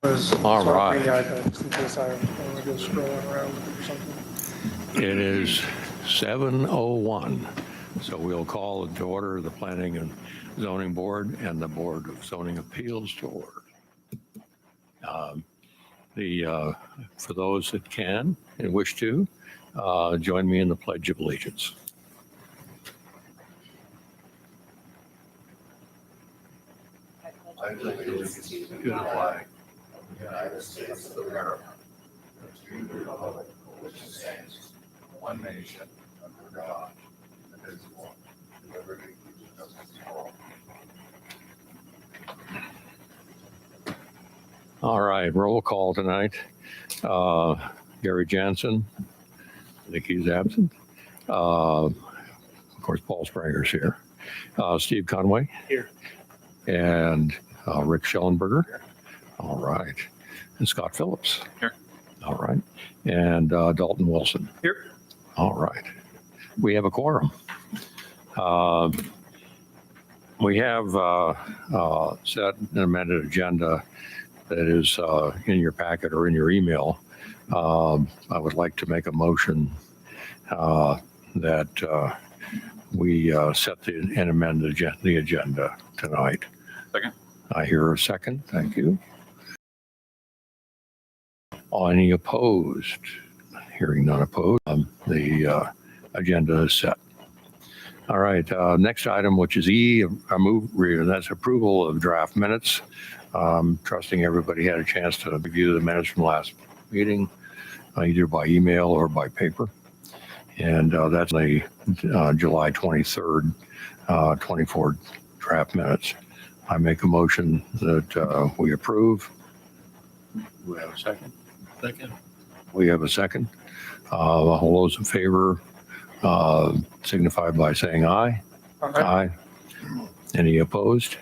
All right. The iPad, just in case I want to go scrolling around or something. It is 7:01, so we'll call to order the Planning and Zoning Board and the Board of Zoning Appeals to order. For those that can and wish to, join me in the Pledge of Allegiance. I pledge allegiance to the flag of the United States of America, and to the republic for which it stands, one nation, under God, indivisible, with liberty and justice for all. All right, roll call tonight. Gary Jansen, I think he's absent. Of course, Paul Spranger's here. Steve Conway. Here. And Rick Schellenberger. Here. All right. And Scott Phillips. Here. All right. And Dalton Wilson. Here. All right. We have a quorum. We have set an amended agenda that is in your packet or in your email. I would like to make a motion that we set and amend the agenda tonight. Second. I hear a second. Thank you. Any opposed? Hearing none opposed. The agenda is set. All right. Next item, which is E, and that's approval of draft minutes. Trusting everybody had a chance to review the minutes from last meeting, either by email or by paper. And that's the July 23rd, 24 draft minutes. I make a motion that we approve. Do we have a second? Second. We have a second. All those in favor signify by saying aye. Aye. Any opposed?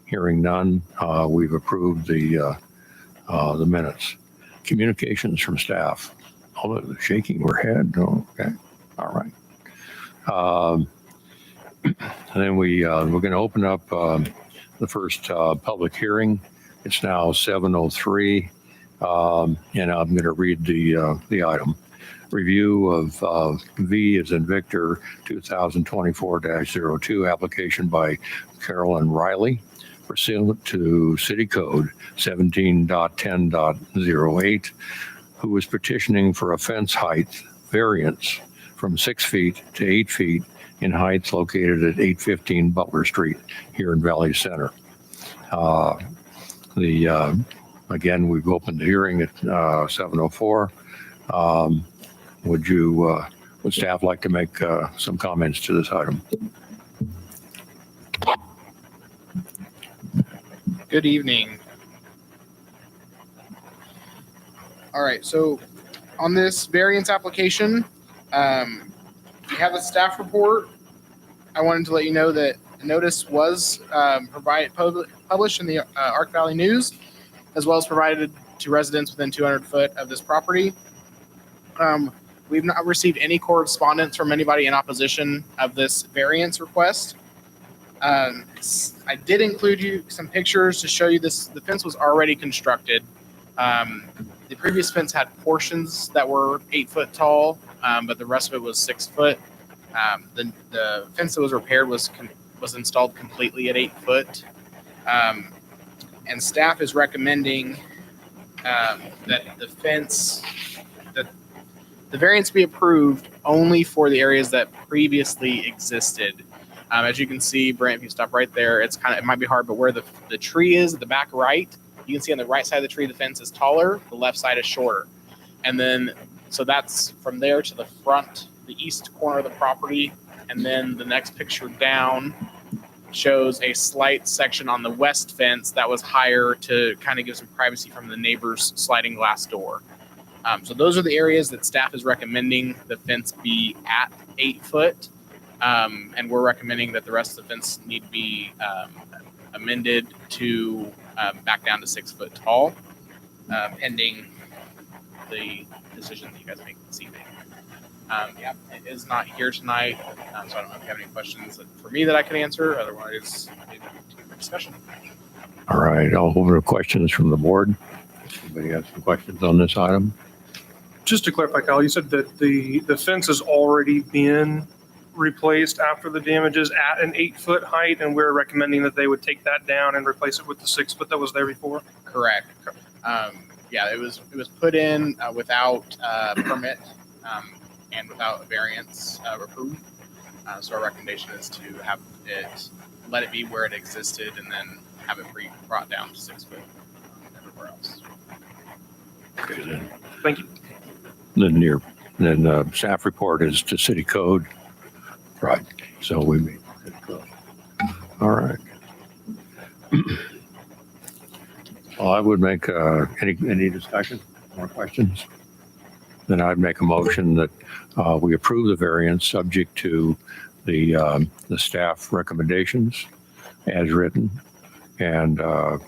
Hearing none, we've approved the minutes. Communications from staff. Oh, they're shaking their head. Oh, okay. All right. And then we're going to open up the first public hearing. It's now 7:03, and I'm going to read the item. Review of V as in Victor 2024-02 application by Carolyn Riley pursuant to City Code 17.10.08, who is petitioning for a fence height variance from 6 feet to 8 feet in heights located at 815 Butler Street here in Valley Center. Again, we've opened the hearing at 7:04. Would staff like to make some comments to this item? Good evening. All right, so on this variance application, we have a staff report. I wanted to let you know that a notice was published in the Ark Valley News, as well as provided to residents within 200 foot of this property. We've not received any correspondence from anybody in opposition of this variance request. I did include you some pictures to show you this. The fence was already constructed. The previous fence had portions that were 8 foot tall, but the rest of it was 6 foot. The fence that was repaired was installed completely at 8 foot. And staff is recommending that the variance be approved only for the areas that previously existed. As you can see, Brent, if you stop right there, it might be hard, but where the tree is at the back right, you can see on the right side of the tree, the fence is taller, the left side is shorter. And then, so that's from there to the front, the east corner of the property. And then the next picture down shows a slight section on the west fence that was higher to kind of give some privacy from the neighbor's sliding glass door. So those are the areas that staff is recommending the fence be at 8 foot. And we're recommending that the rest of the fence need to be amended to back down to 6 foot tall, pending the decision that you guys make this evening. It is not here tonight, so I don't know if you have any questions for me that I can answer. Otherwise, maybe to discussion. All right, I'll open to questions from the board. Anybody have some questions on this item? Just to clarify, Kyle, you said that the fence has already been replaced after the damages at an 8-foot height, and we're recommending that they would take that down and replace it with the 6-foot that was there before? Correct. Yeah, it was put in without permit and without a variance approved. So our recommendation is to have it, let it be where it existed, and then have it brought down to 6 foot everywhere else. Okay, then. Thank you. Then staff report is to city code. Right. So we meet. All right. Well, I would make any discussion, more questions? Then I'd make a motion that we approve the variance subject to the staff recommendations as written, and that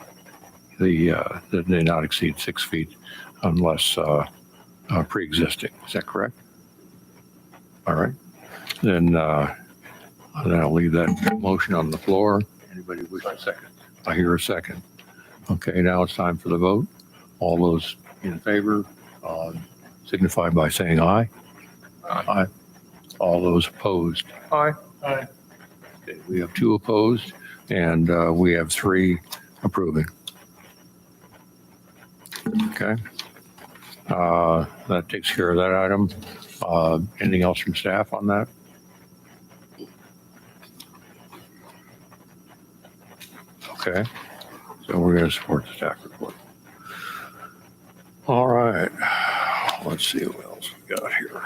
they not exceed 6 feet unless pre-existing. Is that correct? All right. Then I'll leave that motion on the floor. Anybody wish a second? I hear a second. Okay, now it's time for the vote. All those in favor signify by saying aye. Aye. All those opposed. Aye. Okay, we have 2 opposed, and we have 3 approving. Okay. That takes care of that item. Anything else from staff on that? Okay, so we're going to support the staff report. All right, let's see what else we got here.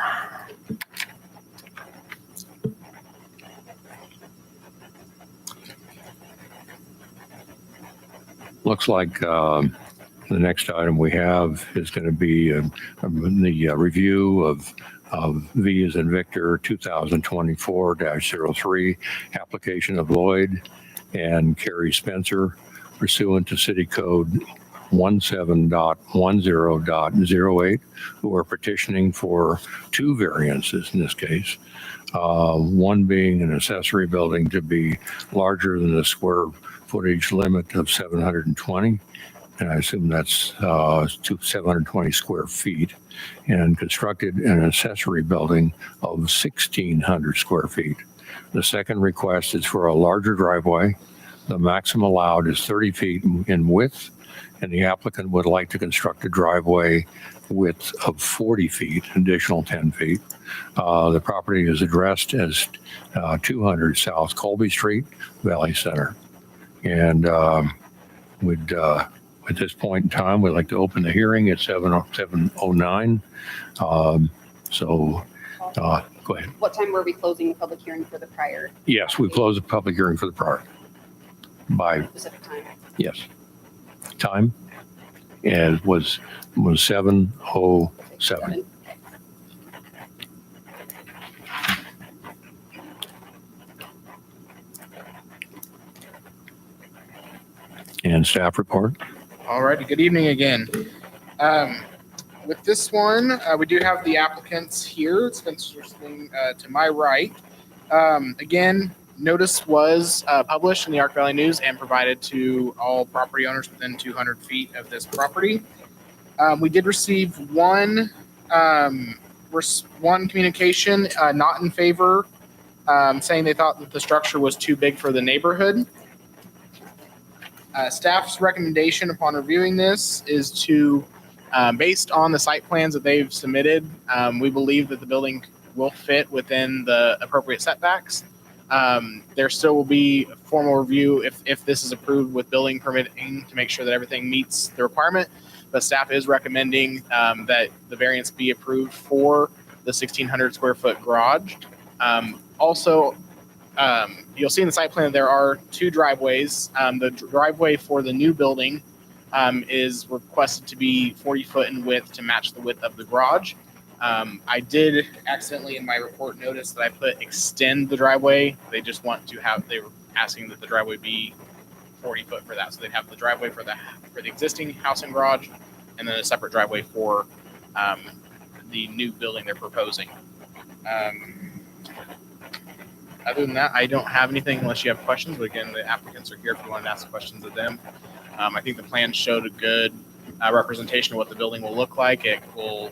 Looks like the next item we have is going to be the review of V as in Victor 2024-03 application of Lloyd and Carrie Spencer pursuant to City Code 17.10.08, who are petitioning for 2 variances in this case. One being an accessory building to be larger than the square footage limit of 720. And I assume that's 720 square feet, and constructed an accessory building of 1,600 square feet. The second request is for a larger driveway. The maximum allowed is 30 feet in width, and the applicant would like to construct a driveway width of 40 feet, additional 10 feet. The property is addressed as 200 South Colby Street, Valley Center. And at this point in time, we'd like to open the hearing at 7:09. Go ahead. What time were we closing the public hearing for the prior Yes, we closed the public hearing for the prior. By, specific time? yes. Time? And it was 7:07. And staff report? All righty, good evening again. With this one, we do have the applicants here. Spencer sitting to my right. Again, notice was published in the Ark Valley News and provided to all property owners within 200 feet of this property. We did receive one communication not in favor, saying they thought that the structure was too big for the neighborhood. Staff's recommendation upon reviewing this is to, based on the site plans that they've submitted, we believe that the building will fit within the appropriate setbacks. There still will be a formal review if this is approved with building permitting to make sure that everything meets the requirement. But staff is recommending that the variance be approved for the 1,600 square foot garage. Also, you'll see in the site plan that there are 2 driveways. The driveway for the new building is requested to be 40 foot in width to match the width of the garage. I did accidentally in my report notice that I put extend the driveway. They just want to have, they were asking that the driveway be 40 foot for that. So they'd have the driveway for the existing house and garage, and then a separate driveway for the new building they're proposing. Other than that, I don't have anything unless you have questions. But again, the applicants are here if you wanted to ask questions of them. I think the plan showed a good representation of what the building will look like. It will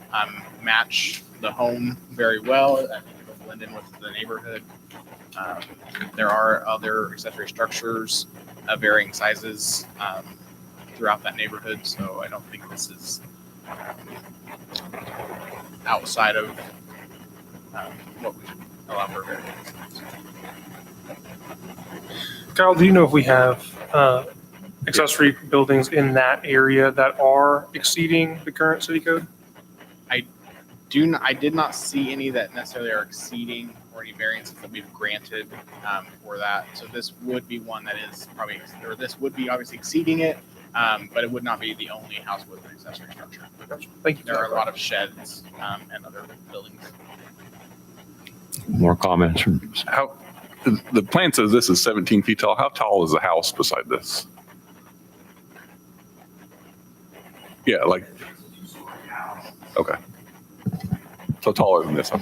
match the home very well. I think it'll blend in with the neighborhood. There are other accessory structures of varying sizes throughout that neighborhood, so I don't think this is outside of what we allow for variance. Kyle, do you know if we have accessory buildings in that area that are exceeding the current city code? I did not see any that necessarily are exceeding or any variances that we've granted for that. So this would be one that is probably, or this would be obviously exceeding it, but it would not be the only house with an accessory structure. Thank you. There are a lot of sheds and other buildings. More comments from, How, the plan says this is 17 feet tall. How tall is the house beside this? Yeah, like, okay. So taller than this. Huh?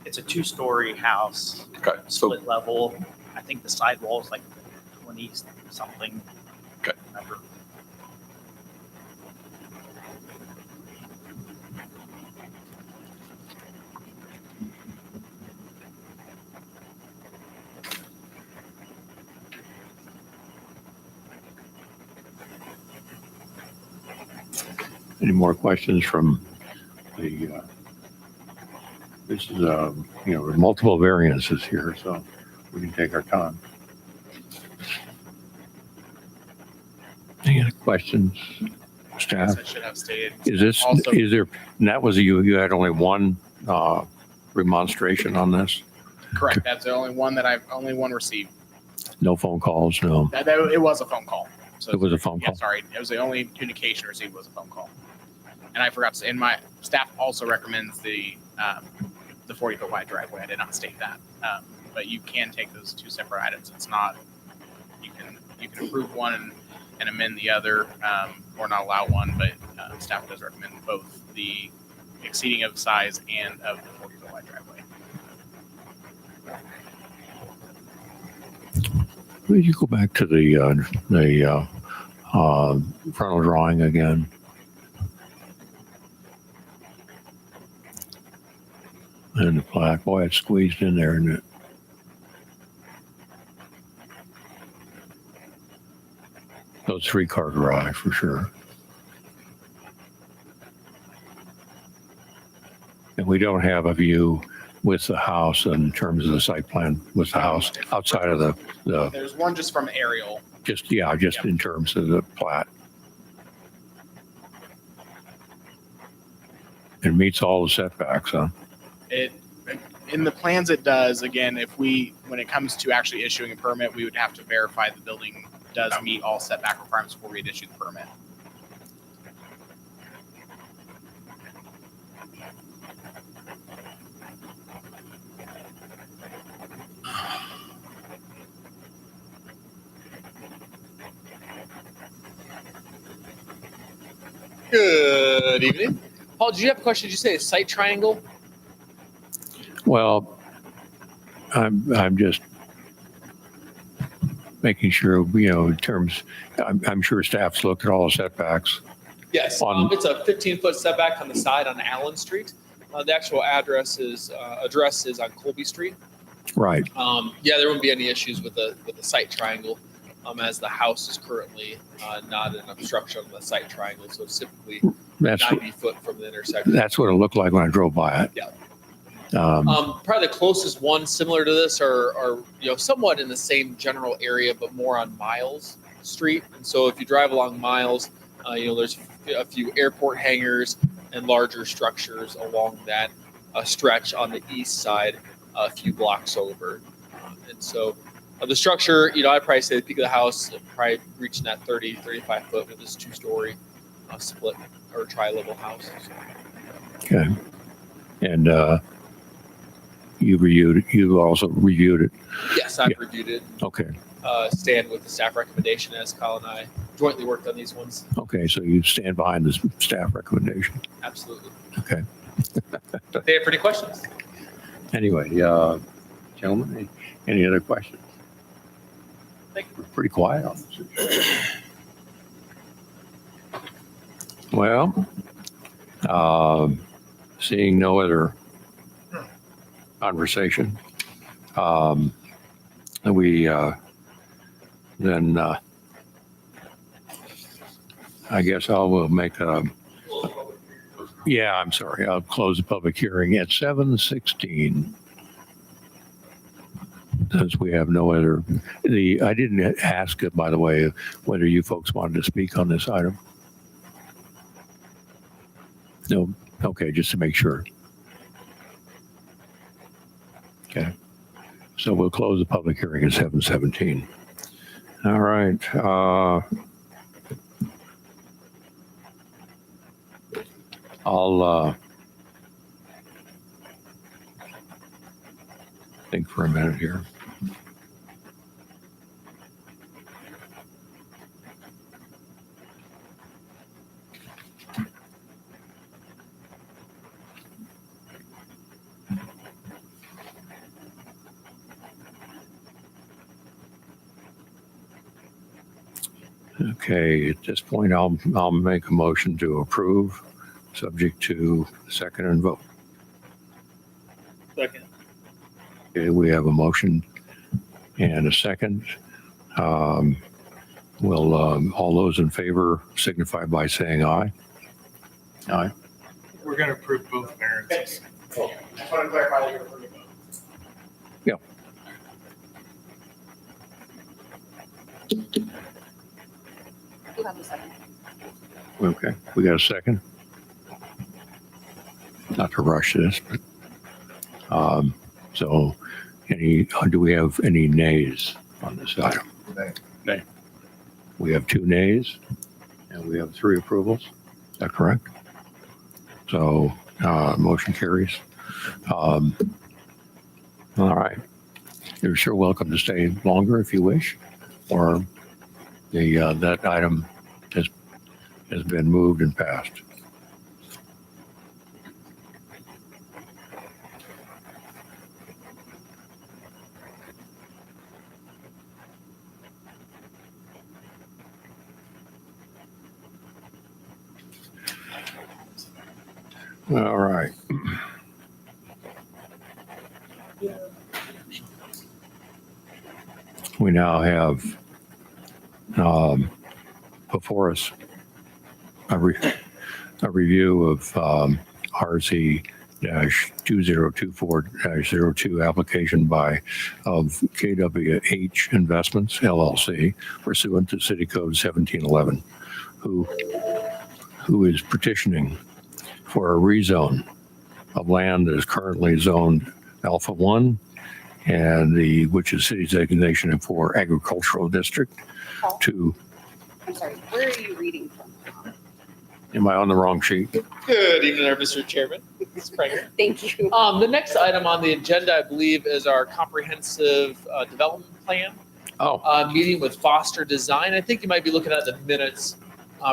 It's a two-story house, Okay, so, split level. I think the sidewall is like 20 something. Okay. Number. any more questions from the, this is, multiple variances here, so we can take our time. Any other questions, staff? I should have stated. Is this, Also- is there, and that was you had only one remonstration on this? Correct. That's the only one received. No phone calls, no. It was a phone call. So It was a phone yeah, call. sorry. It was the only communication received was a phone call. And I forgot to say, and my staff also recommends the 40-foot wide driveway. I did not state that. But you can take those two separate items. It's not, you can approve one and amend the other, or not allow one, but staff does recommend both the exceeding of size and of the 40-foot wide driveway. Would you go back to the frontal drawing again? And the plaque, boy, it's squeezed in there, isn't it? So it's 3-car garage for sure. And we don't have a view with the house in terms of the site plan with the house outside of the There's one just from aerial. just in terms of the plat. It meets all the setbacks, huh? In the plans it does. Again, when it comes to actually issuing a permit, we would have to verify the building does meet all setback requirements before we'd issue the permit. Good evening. Paul, did you have a question? Did you say a site triangle? Well, I'm just making sure, in terms, I'm sure staff's looked at all the setbacks. Yes. It's a 15-foot setback on the side on Allen Street. The actual address is on Colby Street. Right. Yeah, there wouldn't be any issues with the site triangle, as the house is currently not an obstruction on the site triangle. So it's typically That's 90 foot from the intersection. that's what it looked like when I drove by it. Yeah. Um, Probably the closest one similar to this are somewhat in the same general area, but more on Miles Street. And so if you drive along Miles, there's a few airport hangars and larger structures along that stretch on the east side, a few blocks over. And so the structure, I'd probably say the peak of the house, probably reaching that 30, 35 foot with this 2-story split or tri-level house. Okay. And you also reviewed it. Yes, I've Yeah. reviewed it. Okay. Stand with the staff recommendation as Kyle and I jointly worked on these ones. Okay. So you stand behind the staff recommendation. Absolutely. Okay. Do you have any questions? Anyway, gentlemen, any other questions? Thank We're pretty quiet on this. Well, seeing no other conversation, we then I guess I will make a. Yeah, I'm sorry. I'll close the public hearing at 7:16. Since we have no other, I didn't ask, by the way, whether you folks wanted to speak on this item. No. Okay, just to make sure. Okay. So we'll close the public hearing at 7:17. All right. I'll think for a minute here. Okay, at this point, I'll make a motion to approve, subject to second and vote. Second. Okay, we have a motion and a second. Will all those in favor signify by saying aye? Aye. We're going to approve both variances. Just want to clarify that you're approving both. You have a second. Okay, we got a second. Not to rush this, but so do we have any nays on this item? Nay. We have 2 nays and we have 3 approvals. Is that correct? So motion carries. All right. You're sure welcome to stay longer if you wish, or that item has been moved and passed. All right. We now have before us a review of RZ-2024-02 application of KWH Investments LLC pursuant to City Code 1711, who is petitioning for a rezone of land that is currently zoned Alpha 1 and which is city's designation for agricultural district Paul, to, I'm sorry, where are you reading from? am I on the wrong sheet? Good evening, there, Mr. Chairman. Ms. Pranger. Thank you. The next item on the agenda, I believe, is our comprehensive development plan Oh, meeting with Foster Design. I think you might be looking at the minutes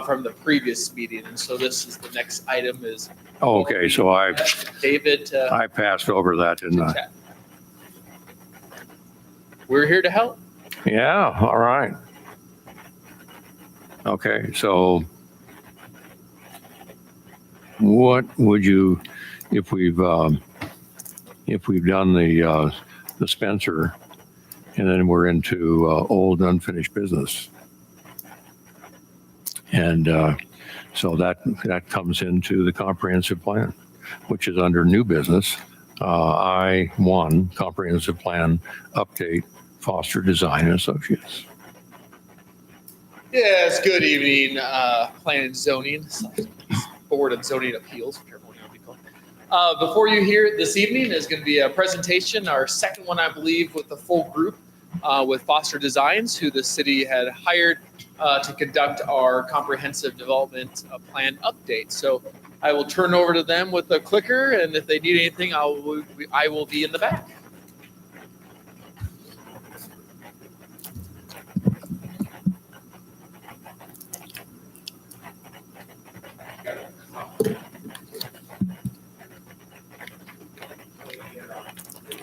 from the previous meeting, and so this is the next item is okay, so David. I passed over that, didn't I? Chat. We're here to help. Yeah, all right. Okay, so what would you, if we've done the Spencer and then we're into old unfinished business. And so that comes into the comprehensive plan, which is under new business. I-1 comprehensive plan update, Foster Design Associates. Yes, good evening, Planning and Zoning, Board of Zoning Appeals, whichever one you want to be called. Before you hear this evening is going to be a presentation, our second one, I believe, with the full group with Foster Designs, who the city had hired to conduct our comprehensive development plan update. So I will turn over to them with a clicker, and if they need anything, I will be in the back.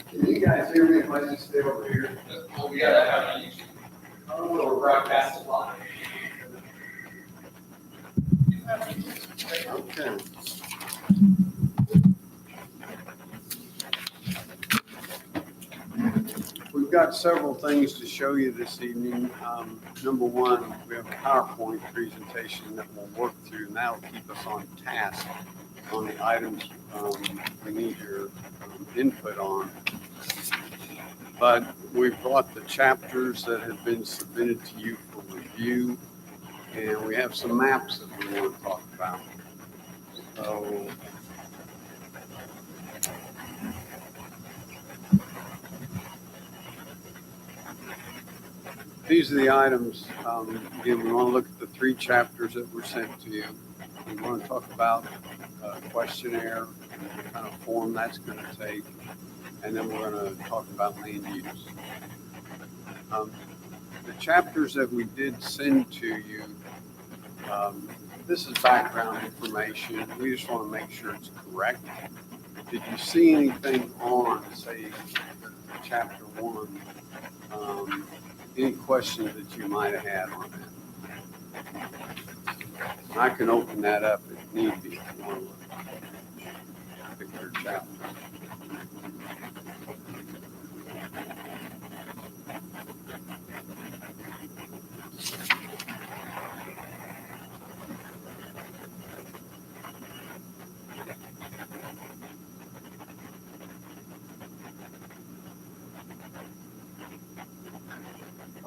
Can you guys hear me if I just stay over here? Oh, we got that on YouTube. Oh, we're broadcasting live. Okay. We've got several things to show you this evening. Number one, we have a PowerPoint presentation that we'll work through, and that'll keep us on task on the items we need your input on. But we've brought the chapters that have been submitted to you for review, and we have some maps that we want to talk about. So these are the items. Again, we want to look at the 3 chapters that were sent to you. We want to talk about a questionnaire and what kind of form that's going to take. And then we're going to talk about land use. The chapters that we did send to you, this is background information. We just want to make sure it's correct. Did you see anything on, say, chapter 1? Any questions that you might have had on that? I can open that up if need be. If you want to look at a particular chapter.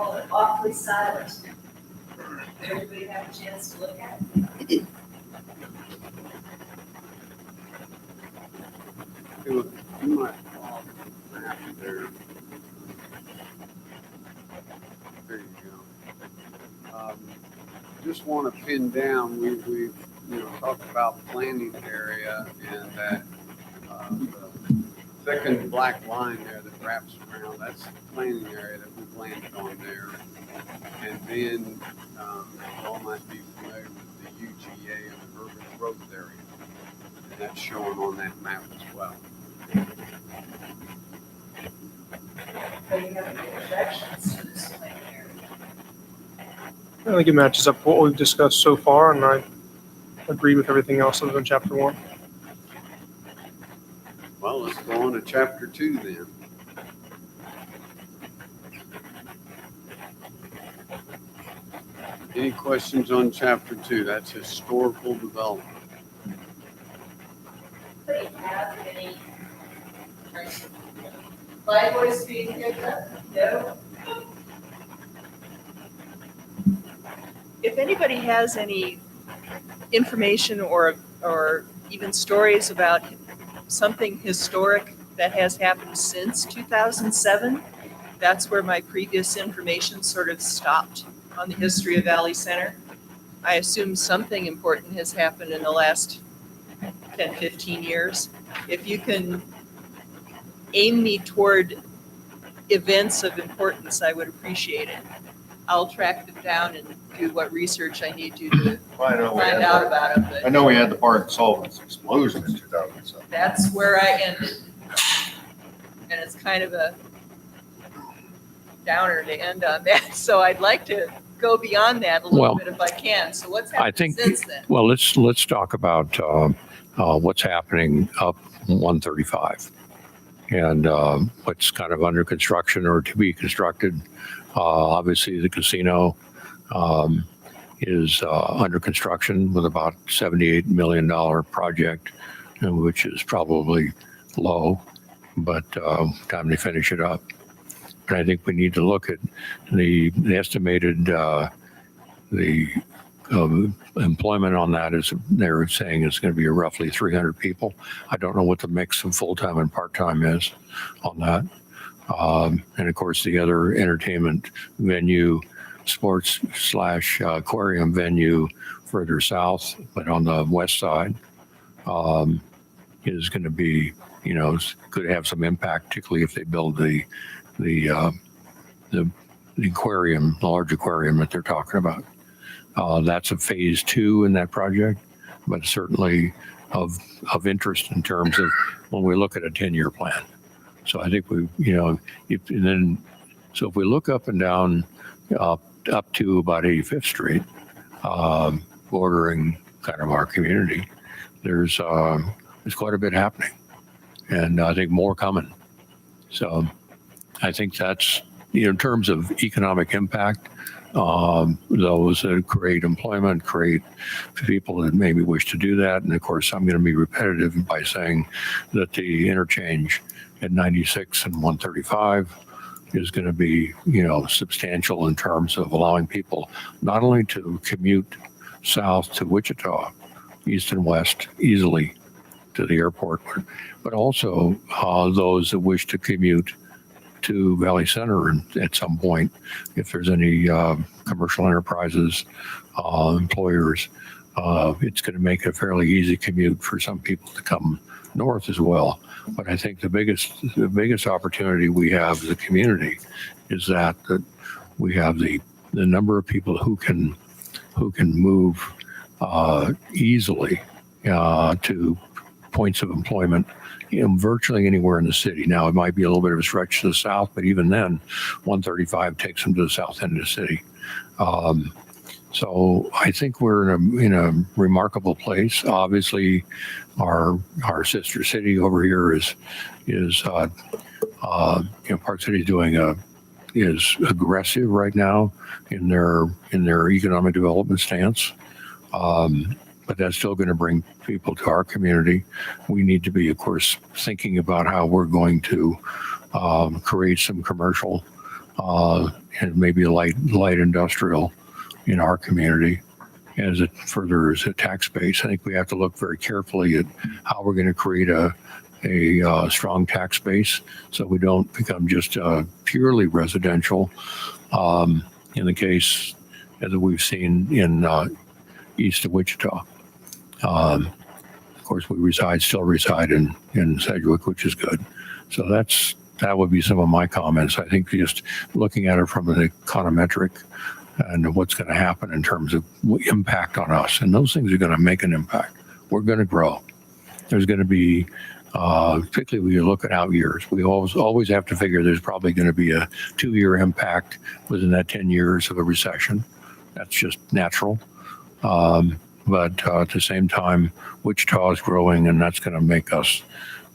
Oh, awfully silent. Everybody have a chance to look at it? Hey, look, you might map there. There you go. Just want to pin down, we've talked about planning area and that the thickened black line there that wraps around, that's the planning area that we've landed on there. And then you all might be familiar with the UGA and the urban growth area. And that's shown on that map as well. So you have any objections to this plan area? I think it matches up with what we've discussed so far, and I agree with everything else other than chapter 1. Well, let's go on to chapter 2 then. Any questions on chapter 2? That's historical development. Do you have any language being picked up? No? If anybody has any information or even stories about something historic that has happened since 2007, that's where my previous information sort of stopped on the history of Valley Center. I assume something important has happened in the last 10, 15 years. If you can aim me toward events of importance, I would appreciate it. I'll track them down and do what research I need to I know we find had out the- about them, I but know we had the Bart Sullivan's explosion in 2007. that's where I ended. And it's kind of a downer to end on that, so I'd like to go beyond that a little Well, bit if I can. So what's I happened think, since then? well, let's talk about what's happening up 135 and what's kind of under construction or to be constructed. Obviously, the casino is under construction with about $78 million project, which is probably low, but time to finish it up. And I think we need to look at the estimated employment on that is they're saying it's going to be roughly 300 people. I don't know what the mix of full-time and part-time is on that. And of course, the other entertainment venue, sports / aquarium venue further south, but on the west side, is going to be, could have some impact, particularly if they build the aquarium, the large aquarium that they're talking about. That's a phase 2 in that project, but certainly of interest in terms of when we look at a 10-year plan. So I think if we look up and down up to about 85th Street, bordering kind of our community, there's quite a bit happening, and I think more coming. So I think that's, in terms of economic impact, those that create employment, create people that maybe wish to do that. And of course, I'm going to be repetitive by saying that the interchange at 96 and 135 is going to be, substantial in terms of allowing people not only to commute south to Wichita, east and west easily to the airport, but also those that wish to commute to Valley Center and at some point, if there's any commercial enterprises, employers, it's going to make a fairly easy commute for some people to come north as well. But I think the biggest opportunity we have as a community is that we have the number of people who can move easily to points of employment, virtually anywhere in the city. Now, it might be a little bit of a stretch to the south, but even then, 135 takes them to the south end of the city. So I think we're in a remarkable place. Obviously, our sister city over here is Park City is aggressive right now in their economic development stance. But that's still going to bring people to our community. We need to be, of course, thinking about how we're going to create some commercial and maybe light industrial in our community as it furthers a tax base. I think we have to look very carefully at how we're going to create a strong tax base so we don't become just purely residential in the case that we've seen in east of Wichita. Of course, we still reside in Sedgwick, which is good. So that would be some of my comments. I think just looking at it from an econometric and what's going to happen in terms of impact on us, and those things are going to make an impact. We're going to grow. There's going to be, particularly when you look at out years, we always have to figure there's probably going to be a 2-year impact within that 10 years of a recession. That's just natural. But at the same time, Wichita is growing, and that's going to make us,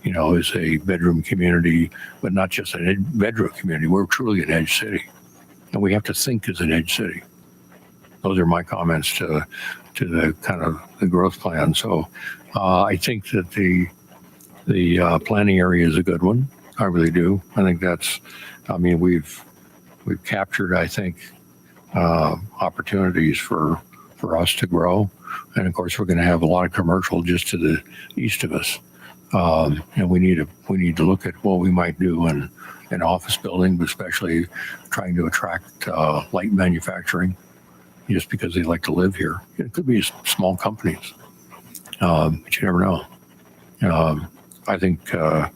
as a bedroom community, but not just a bedroom community. We're truly an edge city, and we have to think as an edge city. Those are my comments to the kind of the growth plan. So I think that the planning area is a good one. I really do. I think we've captured, I think, opportunities for us to grow. And of course, we're going to have a lot of commercial just to the east of us. And we need to look at what we might do in an office building, but especially trying to attract light manufacturing just because they like to live here. It could be small companies, but you never know. I think Brent's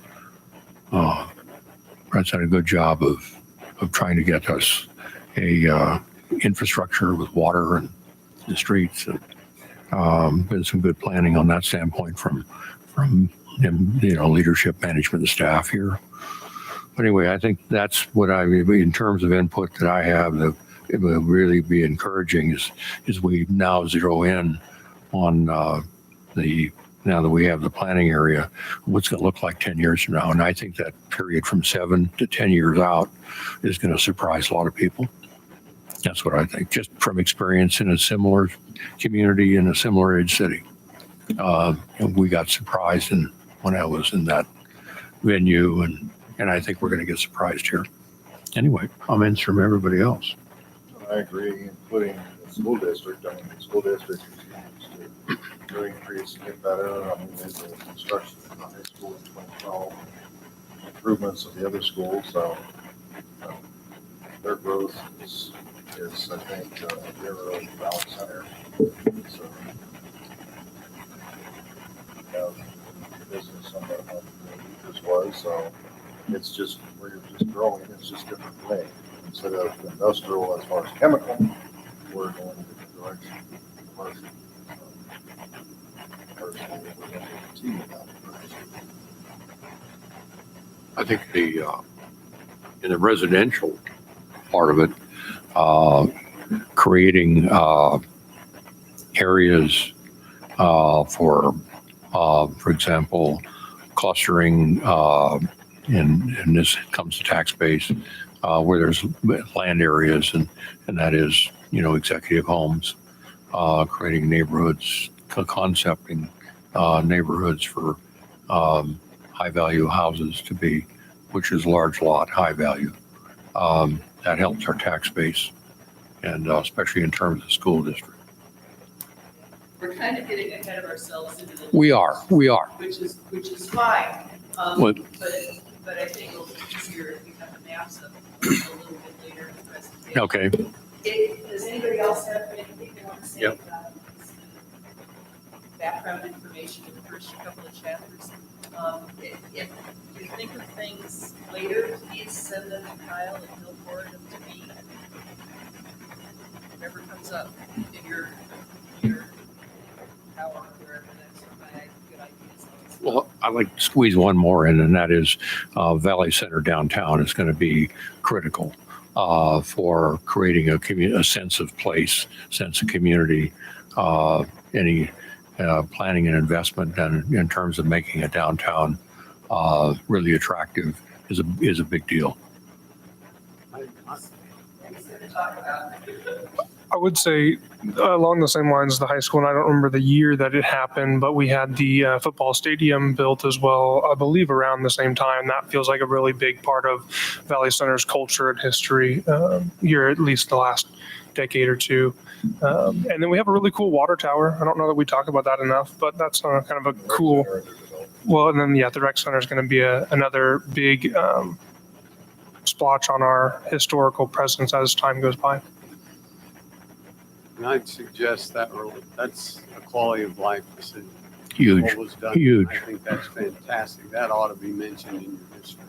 done a good job of trying to get us a infrastructure with water and the streets. Been some good planning on that standpoint from leadership, management, and staff here. But anyway, I think that's what in terms of input that I have, it will really be encouraging is we now zero in on now that we have the planning area, what's going to look like 10 years from now. And I think that period from 7 to 10 years out is going to surprise a lot of people. That's what I think, just from experience in a similar community in a similar edge city. And we got surprised when I was in that venue, and I think we're going to get surprised here. Anyway, comments from everybody else. I agree, including the school district. I mean, the school district continues to increase and get better. I mean, there's the construction in the high school in 2012, improvements of the other schools. So their growth is I think, Railroad Valley Center. So we have business on that as was. So it's just, we're just growing. It's just different way. Instead of industrial as far as chemical, we're going in a different direction. Commercial. Personally, we're going to continue that direction. I think in the residential part of it, creating areas for example, clustering, and this comes to tax base, where there's land areas and that is, executive homes, creating neighborhoods, concepting neighborhoods for high value houses to be, which is large lot, high value. That helps our tax base, and especially in terms of school district. We're kind of getting ahead of ourselves into the. We are. Which is fine. What- But I think it'll be easier if we have the maps up a little bit later in the presentation. Okay. Does anybody else have anything they want to say Yep. about background information in the first couple of chapters? If you think of things later, please send them to Kyle and he'll forward them to me. Whatever comes up in your power or wherever that's my good ideas. Well, I'd like to squeeze one more in, and that is Valley Center downtown is going to be critical for creating a sense of place, sense of community, any planning and investment done in terms of making a downtown really attractive is a big deal. I would say along the same lines as the high school, and I don't remember the year that it happened, but we had the football stadium built as well, I believe around the same time. That feels like a really big part of Valley Center's culture and history here, at least the last decade or two. And then we have a really cool water tower. I don't know that we talk about that enough, but that's kind of a cool, well, and then, yeah, the rec center is going to be another big splotch on our historical presence as time goes by. And I'd suggest that's a quality of life decision. Huge, What was done. huge. I think that's fantastic. That ought to be mentioned in your history.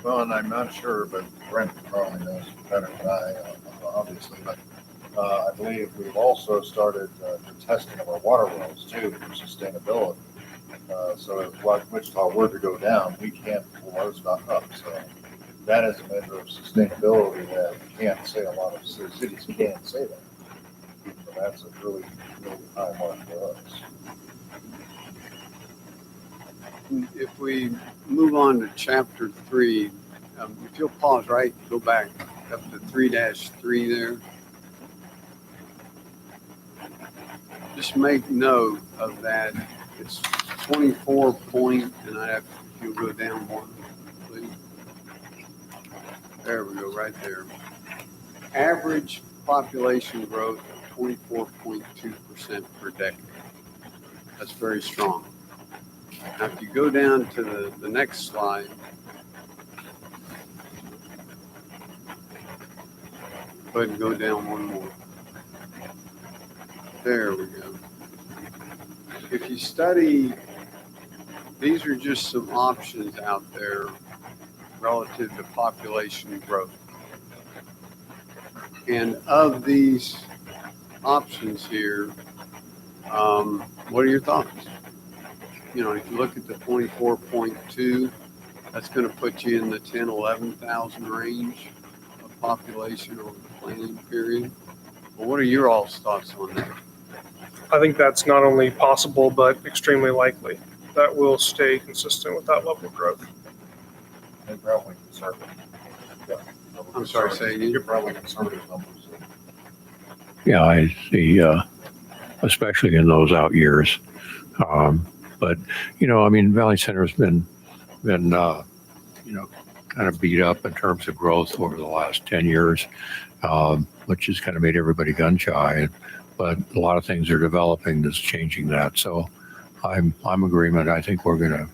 Well, and I'm not sure, but Brent probably knows better than I, obviously, but I believe we've also started the testing of our water wells too for sustainability. So if Wichita were to go down, we can't pull those back up. So that is a measure of sustainability that we can't say, a lot of cities can't say that. So that's a really, really high mark for us. If we move on to chapter 3, if you'll pause, right, go back up to 3-3 there. Just make note of that. It's 24 point, and if you'll go down one, please. There we go, right there. Average population growth of 24.2% per decade. That's very strong. Now, if you go down to the next slide, go ahead and go down one more. There we go. If you study, these are just some options out there relative to population growth. And of these options here, what are your thoughts? If you look at the 24.2, that's going to put you in the 10, 11,000 range of population over the planning period. Well, what are your all's thoughts on that? I think that's not only possible, but extremely likely that we'll stay consistent with that level of growth. And probably conservative. Yeah. I'm sorry, say again? You're probably conservative numbers. Yeah, I see, especially in those out years. But, Valley Center's been kind of beat up in terms of growth over the last 10 years, which has kind of made everybody gun shy. But a lot of things are developing that's changing that. So I'm agreement. I think we're gonna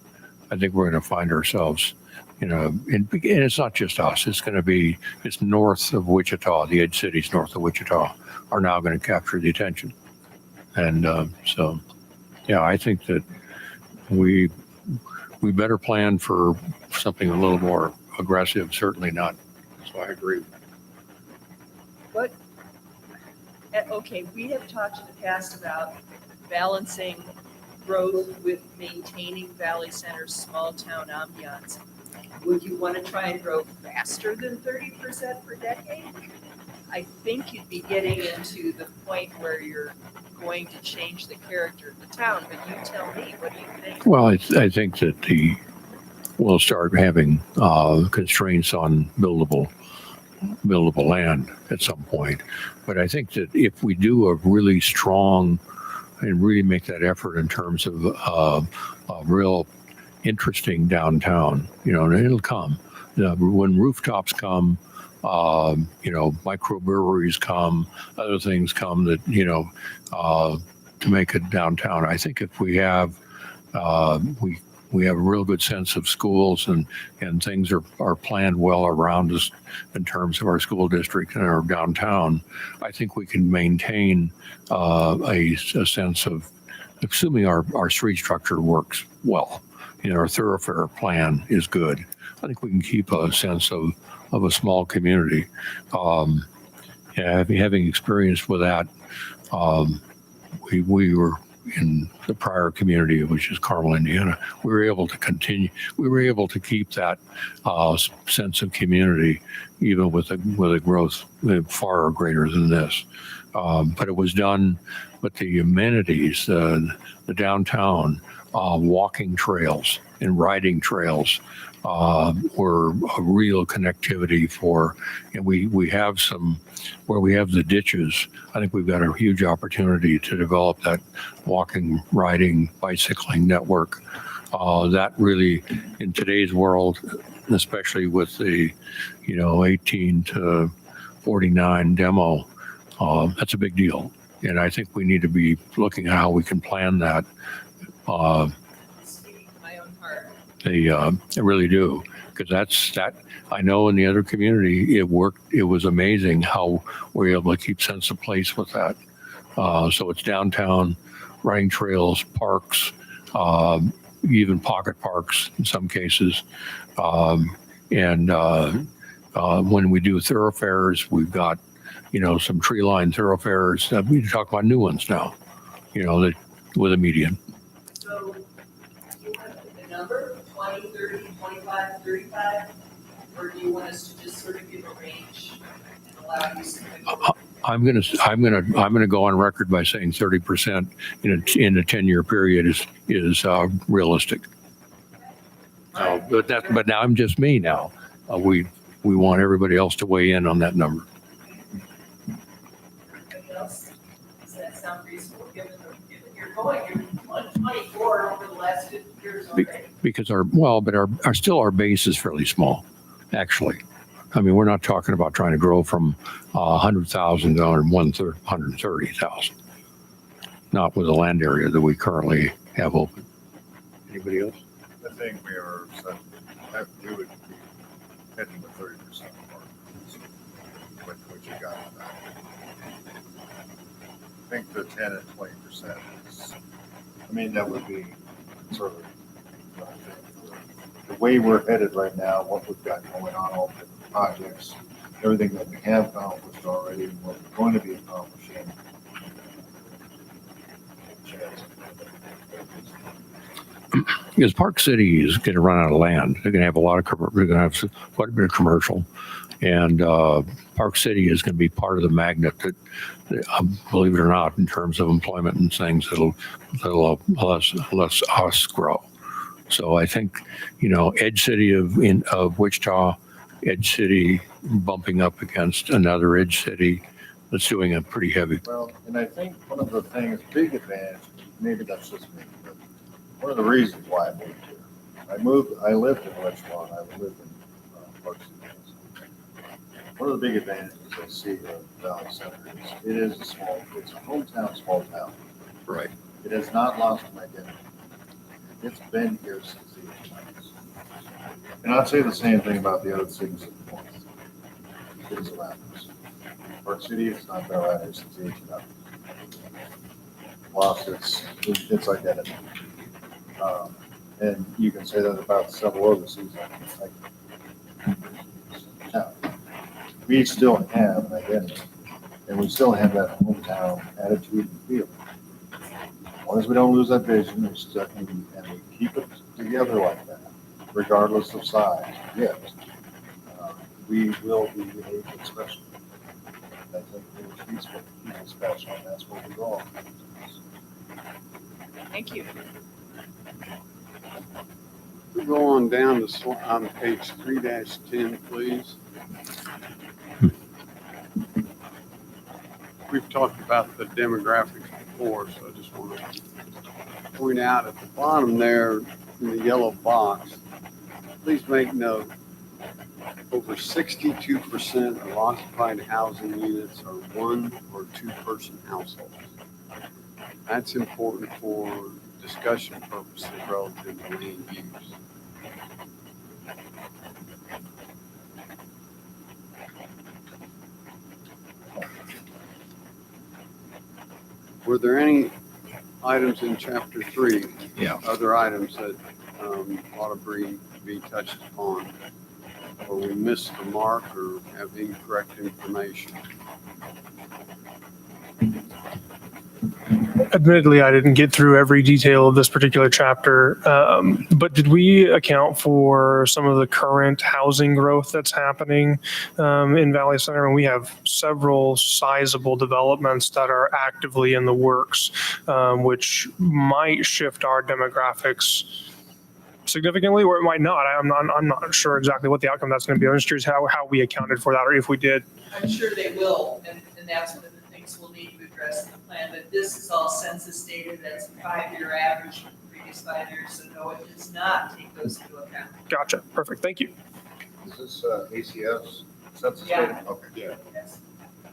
find ourselves, and it's not just us. It's north of Wichita. The edge cities north of Wichita are now going to capture the attention. And so, yeah, I think that we better plan for something a little more aggressive. Certainly not. So I agree. Okay, we have talked in the past about balancing growth with maintaining Valley Center's small town ambiance. Would you want to try and grow faster than 30% per decade? I think you'd be getting into the point where you're going to change the character of the town, but you tell me, what do you think? Well, I think that we'll start having constraints on buildable land at some point. But I think that if we do a really strong and really make that effort in terms of a real interesting downtown, and it'll come. When rooftops come, microbreweries come, other things come that, to make it downtown. I think if we have, we have a real good sense of schools and things are planned well around us in terms of our school district and our downtown, I think we can maintain a sense of, assuming our street structure works well, our thoroughfare plan is good. I think we can keep a sense of a small community. Having experience with that, we were in the prior community, which is Carmel, Indiana. We were able to continue. We were able to keep that sense of community, even with a growth far greater than this. But it was done with the amenities, the downtown, walking trails and riding trails were a real connectivity for, and we have some, where we have the ditches, I think we've got a huge opportunity to develop that walking, riding, bicycling network. That really, in today's world, especially with the, 18 to 49 demo, that's a big deal. And I think we need to be looking at how we can plan that. Speaking to my own heart. They really do, because that I know in the other community it worked. It was amazing how we're able to keep sense of place with that. So it's downtown, riding trails, parks, even pocket parks in some cases, and when we do thoroughfares, we've got some tree-lined thoroughfares. We talk about new ones now, that with a median. So you want to pick a number, 20, 30, 25, 35? Or do you want us to just sort of give a range and allow you some? I'm gonna go on record by saying 30% in a 10-year period is realistic. But now I'm just me now. We want everybody else to weigh in on that number. Anybody else? Does that sound reasonable, given you're going, you're 124 over the last 50 years already? Because our base is fairly small, actually. I mean, we're not talking about trying to grow from 100,000 to 130,000. Not with the land area that we currently have open. Anybody else? I think we would be heading to 30% mark, what you got on that. I think the 10 and 20% is, that would be sort of, the way we're headed right now, what we've got going on, all the projects, everything that we have accomplished already, and what we're going to be accomplishing. Because Park City is going to run out of land. They're going to have they're going to have quite a bit of commercial, and Park City is going to be part of the magnet that, believe it or not, in terms of employment and things, that'll less us grow. So I think, Edge City of Wichita, Edge City bumping up against another Edge City that's doing a pretty heavy. Well, and I think one of the things, big advantage, maybe that's just me, but one of the reasons why I moved here. I lived in Wichita, and I lived in Park City. One of the big advantages I see of Valley Center is it's a hometown, small town. Right. It has not lost an identity. It's been here since the 1890s. And I'd say the same thing about the other cities of the north. Cities around us. Park City has not been around here since the 1800s. Lost its identity. And you can say that about several other cities. We still have an identity, and we still have that hometown attitude and feel. As long as we don't lose that vision, and we keep it together like that, regardless of size, yes, we will be unique and special. I think it was feasible special, and that's where we're going. Thank you. We go on down to on page 3-10, please. We've talked about the demographics before, so I just want to point out at the bottom there in the yellow box, please make note, over 62% of occupied housing units are one or two person households. That's important for discussion purposes relative to land use. Were there any items in chapter 3? Yeah. Other items that ought to be touched upon, or we missed the mark or have incorrect information? Admittedly, I didn't get through every detail of this particular chapter, but did we account for some of the current housing growth that's happening in Valley Center? And we have several sizable developments that are actively in the works, which might shift our demographics significantly, or it might not. I'm not sure exactly what the outcome that's going to be. I'm just curious how we accounted for that, or if we did. I'm sure they will, and that's one of the things we'll need to address in the plan, but this is all census data, that's a 5-year average from the previous 5 years, so no, it does not take those into account. Gotcha. Perfect. Thank you. Is this ACS census Yeah. data? Okay. Yeah. That's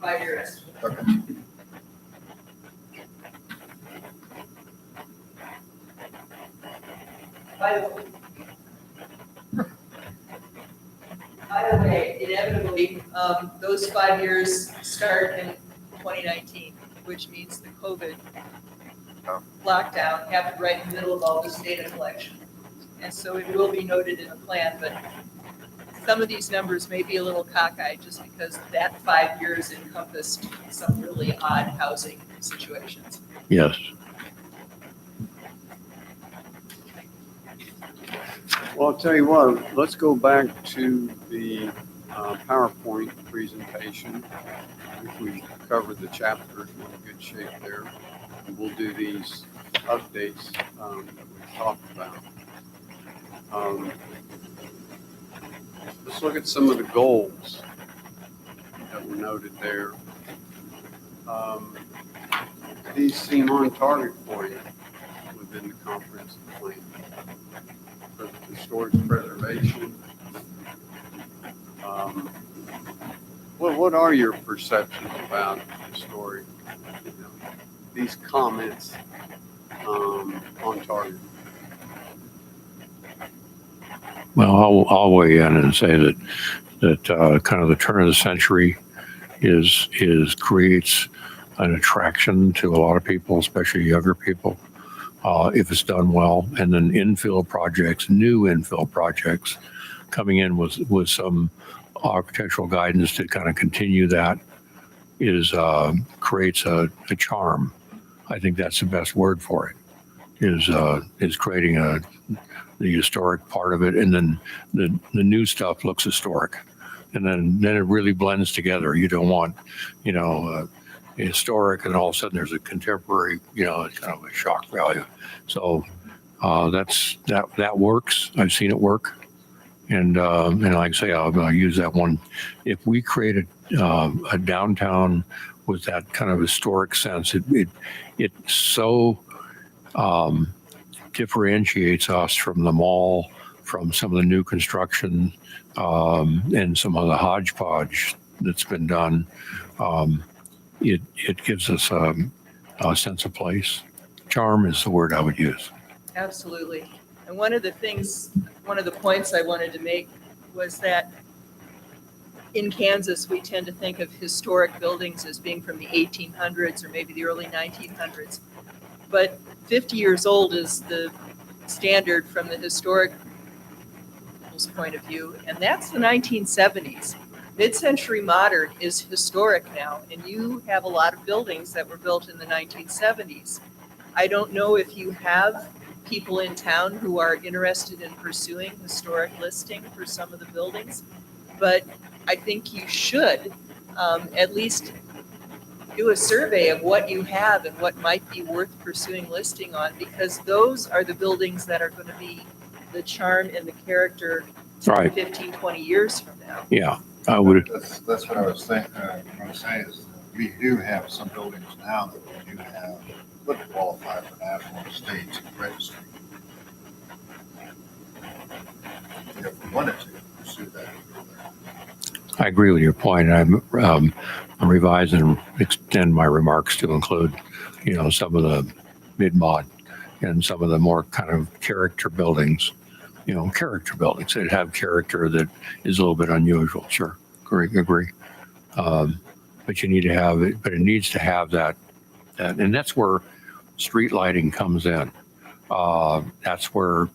5-year estimate. Okay. By the way, inevitably, those 5 years start in 2019, which means the COVID lockdown happened right in the middle of all this data collection. And so it will be noted in the plan, but some of these numbers may be a little cockeyed just because that 5 years encompassed some really odd housing situations. Yes. Well, I'll tell you what, let's go back to the PowerPoint presentation. I think we covered the chapters in good shape there. And we'll do these updates that we've talked about. Let's look at some of the goals that were noted there. These seem on target for you within the comprehensive plan. For the historic preservation. What are your perceptions about historic, these comments on target? Well, I'll weigh in and say that kind of the turn of the century is creates an attraction to a lot of people, especially younger people, if it's done well. And then new infill projects coming in with some architectural guidance to kind of continue that creates a charm. I think that's the best word for it, is creating the historic part of it, and then the new stuff looks historic, and then it really blends together. You don't want historic and all of a sudden there's a contemporary, it's kind of a shock value. So that works. I've seen it work, and like I say, I'll use that one. If we create a downtown with that kind of historic sense, it so differentiates us from the mall, from some of the new construction, and some of the hodgepodge that's been done. It gives us a sense of place. Charm is the word I would use. Absolutely. And one of the points I wanted to make was that in Kansas, we tend to think of historic buildings as being from the 1800s or maybe the early 1900s. But 50 years old is the standard from the historic point of view, and that's the 1970s. Mid-century modern is historic now, and you have a lot of buildings that were built in the 1970s. I don't know if you have people in town who are interested in pursuing historic listing for some of the buildings, but I think you should at least do a survey of what you have and what might be worth pursuing listing on, because those are the buildings that are going to be the charm and the character Right. 15, 20 years from now. Yeah, I would, That's what I was saying, what I was saying is, we do have some buildings now that we do have, would qualify for national and state registry. If we wanted to pursue that. I agree with your point. I'm revising and extend my remarks to include, some of the mid-mod and some of the more kind of character buildings, character buildings that have character that is a little bit unusual. Sure, agree. But you need to have it, but it needs to have that, and that's where street lighting comes in. That's where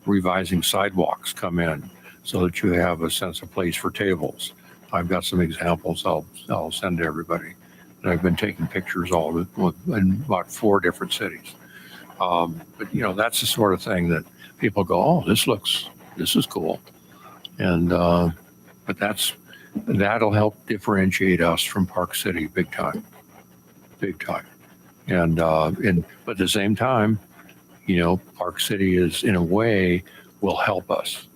revising sidewalks come in, so that you have a sense of place for tables. I've got some examples I'll send to everybody. And I've been taking pictures all of it in about 4 different cities. But that's the sort of thing that people go, oh, this is cool. And but that'll help differentiate us from Park City big time. And but at the same time, Park City is in a way will help us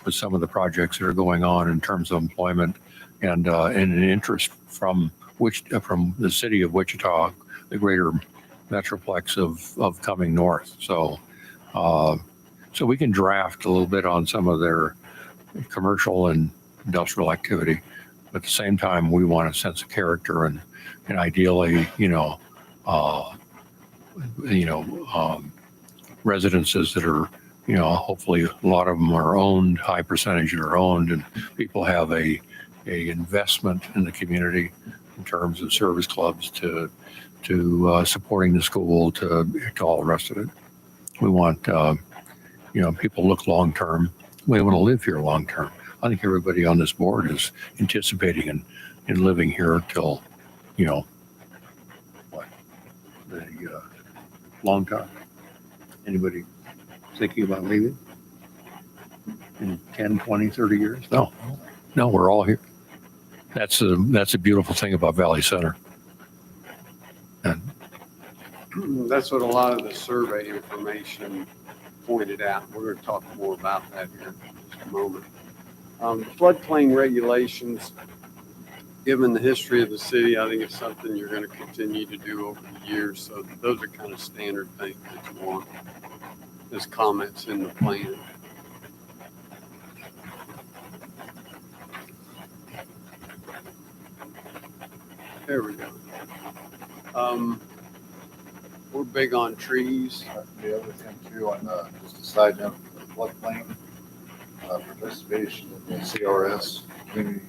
with some of the projects that are going on in terms of employment and an interest from the city of Wichita, the greater metroplex of coming north. So we can draft a little bit on some of their commercial and industrial activity, but at the same time, we want a sense of character and ideally, residences that are, hopefully a lot of them are owned, high percentage are owned, and people have a investment in the community in terms of service clubs to supporting the school to all the rest of it. We want, people look long term. We want to live here long term. I think everybody on this board is anticipating and living here till, the long time. Anybody thinking about leaving in 10, 20, 30 years? No, we're all here. That's a beautiful thing about Valley Center. And That's what a lot of the survey information pointed out. We're going to talk more about that here in just a moment. Floodplain regulations, given the history of the city, I think it's something you're going to continue to do over the years. So those are kind of standard things that you want as comments in the plan. There we go. We're big on trees. The other thing too, just a side note, the floodplain, participation in the CRS, community,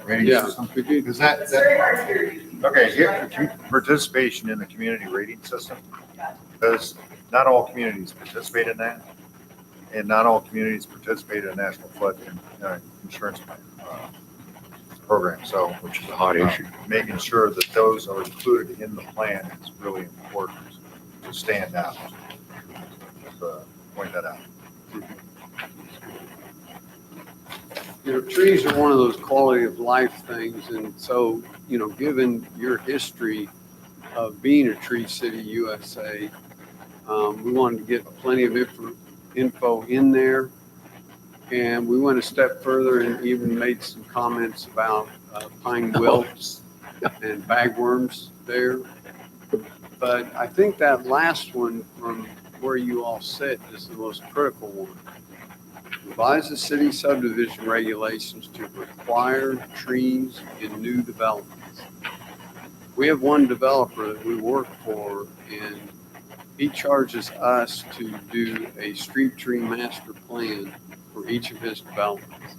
rating Yeah, system. we do. Is that, very hard to hear you. okay, here, participation in the community rating system, because not all communities participate in that, and not all communities participate in a national flood insurance program. So, which is a hot issue. making sure that those are included in the plan is really important to stand out. Point that out. Trees are one of those quality of life things. And so, given your history of being a Tree City USA, we wanted to get plenty of info in there. And we went a step further and even made some comments about pine wilts and bagworms there. But I think that last one from where you all sit is the most critical one. Revise the city subdivision regulations to require trees in new developments. We have one developer that we work for, and he charges us to do a street tree master plan for each of his developments.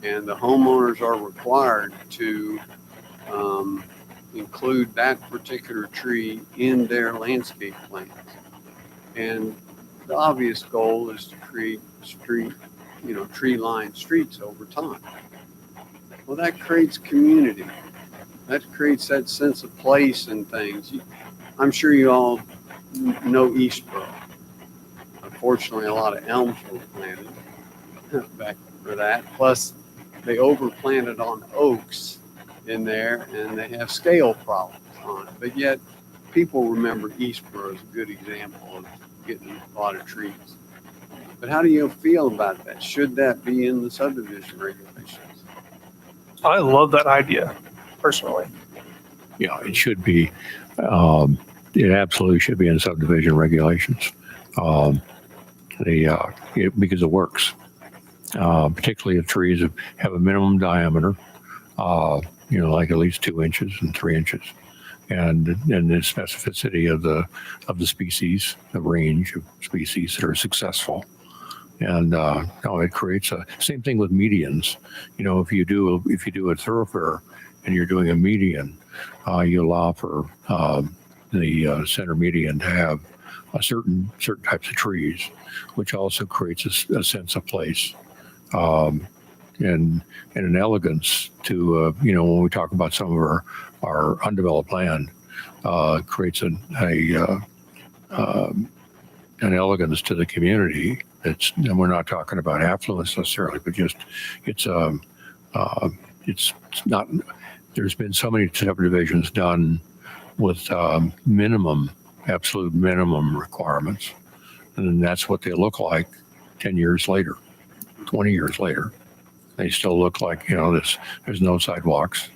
And the homeowners are required to include that particular tree in their landscape plans. And the obvious goal is to create tree-lined streets over time. Well, that creates community. That creates that sense of place and things. I'm sure you all know Eastboro. Unfortunately, a lot of elms were planted. back for that. Plus, they overplanted on oaks in there, and they have scale problems on it. But yet, people remember Eastboro as a good example of getting a lot of trees. But how do you feel about that? Should that be in the subdivision regulations? I love that idea, personally. Yeah, it should be. It absolutely should be in subdivision regulations. Because it works. Particularly if trees have a minimum diameter, like at least 2 inches and 3 inches, and the specificity of the species, the range of species that are successful. And it creates same thing with medians. If you do a thoroughfare and you're doing a median, you allow for the center median to have a certain types of trees, which also creates a sense of place and an elegance to when we talk about some of our undeveloped land, creates an elegance to the community. And we're not talking about affluence necessarily, but just it's not. There's been so many subdivisions done with absolute minimum requirements, and that's what they look like 10 years later, 20 years later. They still look like there's no sidewalks.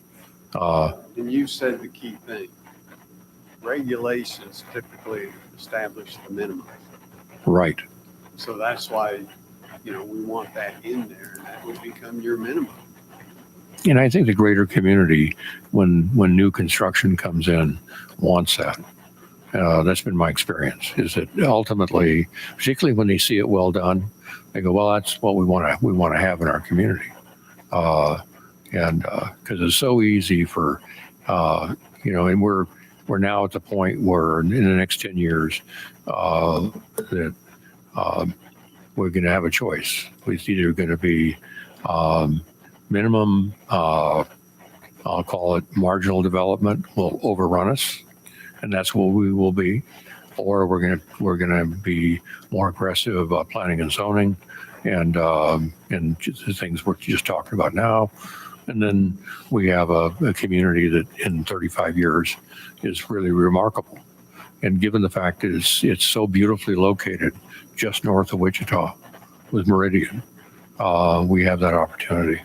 And you said the key thing. Regulations typically establish the minimum. Right. So that's why, we want that in there, and that would become your minimum. And I think the greater community, when new construction comes in, wants that. That's been my experience. Is that ultimately, particularly when they see it well done, they go, "Well, that's what we want to have in our community," and because it's so easy for, and we're now at the point where in the next 10 years that we're going to have a choice. It's either going to be minimum, I'll call it marginal development, will overrun us, and that's what we will be, or we're gonna be more aggressive about planning and zoning, and just the things we're just talking about now. And then we have a community that in 35 years is really remarkable. And given the fact that it's so beautifully located just north of Wichita with Meridian, we have that opportunity.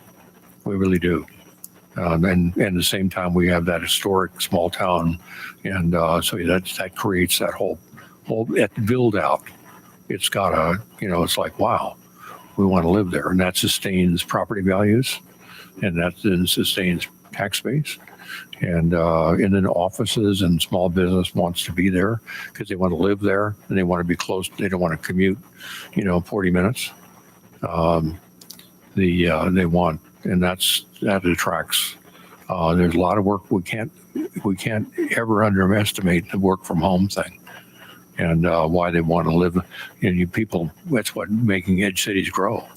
We really do. And at the same time, we have that historic small town. And so that creates that whole build out. It's got it's like, wow, we want to live there. And that sustains property values, and that then sustains tax base. And then offices and small business wants to be there because they want to live there and they want to be close. They don't want to commute, 40 minutes. They want, and that attracts. There's a lot of work. We can't ever underestimate the work from home thing, and why they want to live. People. That's what making edge cities grow,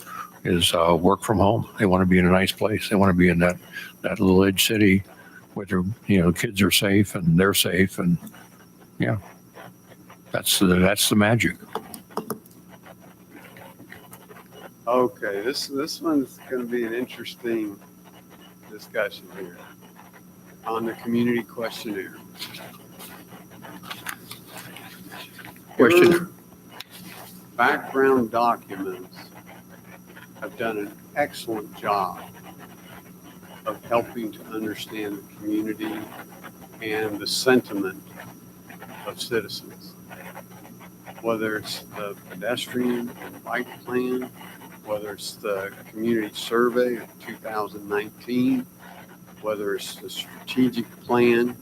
is work from home. They want to be in a nice place. They want to be in that little edge city where their kids are safe and they're safe, and yeah, that's the magic. Okay, this one's going to be an interesting discussion here on the community questionnaire. Question. Your background documents have done an excellent job of helping to understand the community and the sentiment of citizens. Whether it's the pedestrian and bike plan, whether it's the community survey of 2019, whether it's the strategic plan,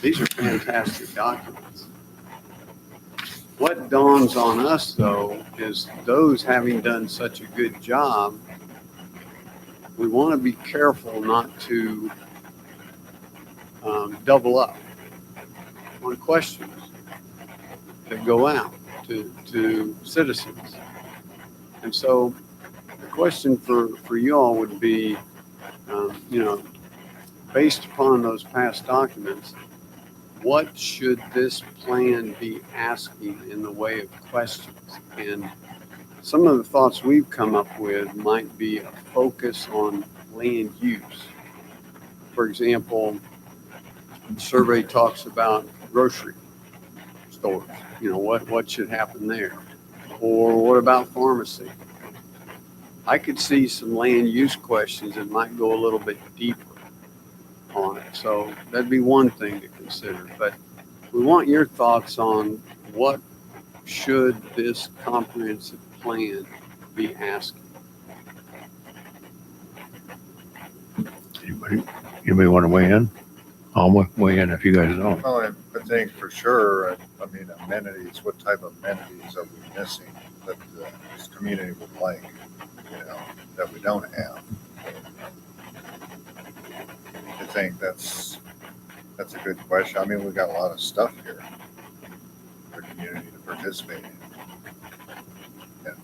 these are fantastic documents. What dawns on us, though, is those having done such a good job, we want to be careful not to double up on questions that go out to citizens. And so the question for you all would be, based upon those past documents, what should this plan be asking in the way of questions? And some of the thoughts we've come up with might be a focus on land use. For example, the survey talks about grocery stores. You know, what should happen there? Or what about pharmacy? I could see some land use questions that might go a little bit deeper on it. So that'd be one thing to consider. But we want your thoughts on what should this comprehensive plan be asking. Anybody want to weigh in? I'll weigh in if you guys don't. Well, I think for sure, I mean, amenities, what type of amenities are we missing that this community would like, you know, that we don't have? I think that's a good question. I mean, we've got a lot of stuff here for the community to participate in. And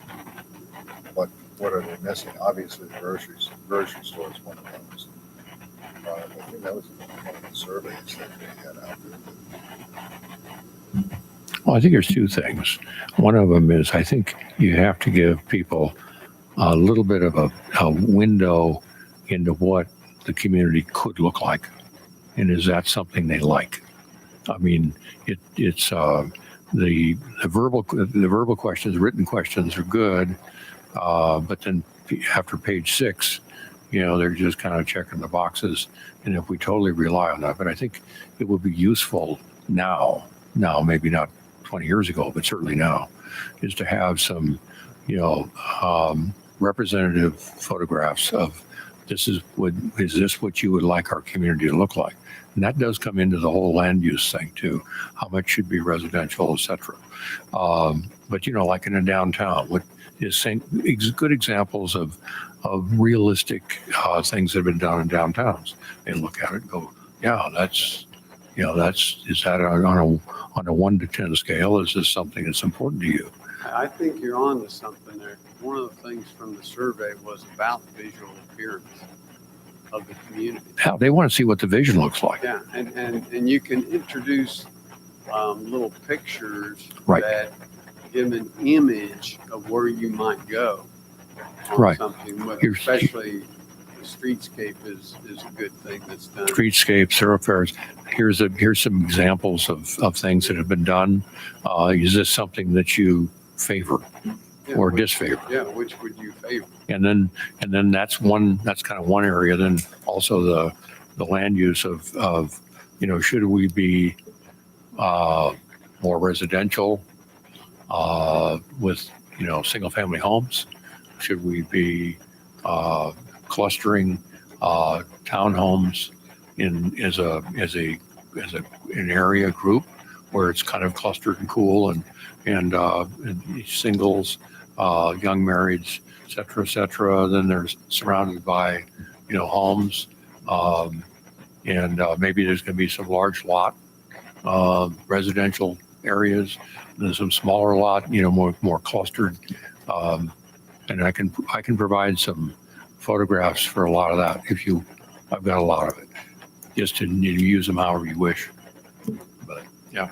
what are they missing? Obviously, the grocery store is one of those. I think that was one of the surveys that they had out there. Well, I think there's two things. One of them is I think you have to give people a little bit of a window into what the community could look like, and is that something they like? I mean, it's the verbal questions, written questions are good, but then after page 6, you know, they're just kind of checking the boxes. And if we totally rely on that, but I think it would be useful now, maybe not 20 years ago, but certainly now, is to have some, you know, representative photographs of is this what you would like our community to look like? And that does come into the whole land use thing too. How much should be residential, et cetera. But, you know, like in a downtown, what is good examples of realistic things that have been done in downtowns. They look at it and go, yeah, is that on a 1 to 10 scale? Is this something that's important to you? I think you're on to something there. One of the things from the survey was about visual appearance of the community. How they want to see what the vision looks like. Yeah, and you can introduce little pictures Right. that give an image of where you might go on Right. something, Here's- especially the streetscape is a good thing that's done. Streetscape, thoroughfares. Here's some examples of things that have been done. Is this something that you favor Yeah, or which- disfavor? Yeah, which would you favor? And then that's kind of one area. Then also the land use of you know, should we be more residential with, you know, single family homes? Should we be clustering townhomes as an area group where it's kind of clustered and cool and singles, young marrieds, et cetera. Then there's surrounded by, you know, homes. And maybe there's going to be some large lot residential areas, and then some smaller lot, you know, more clustered. And I can provide some photographs for a lot of that I've got a lot of it, just to use them however you wish. But yeah.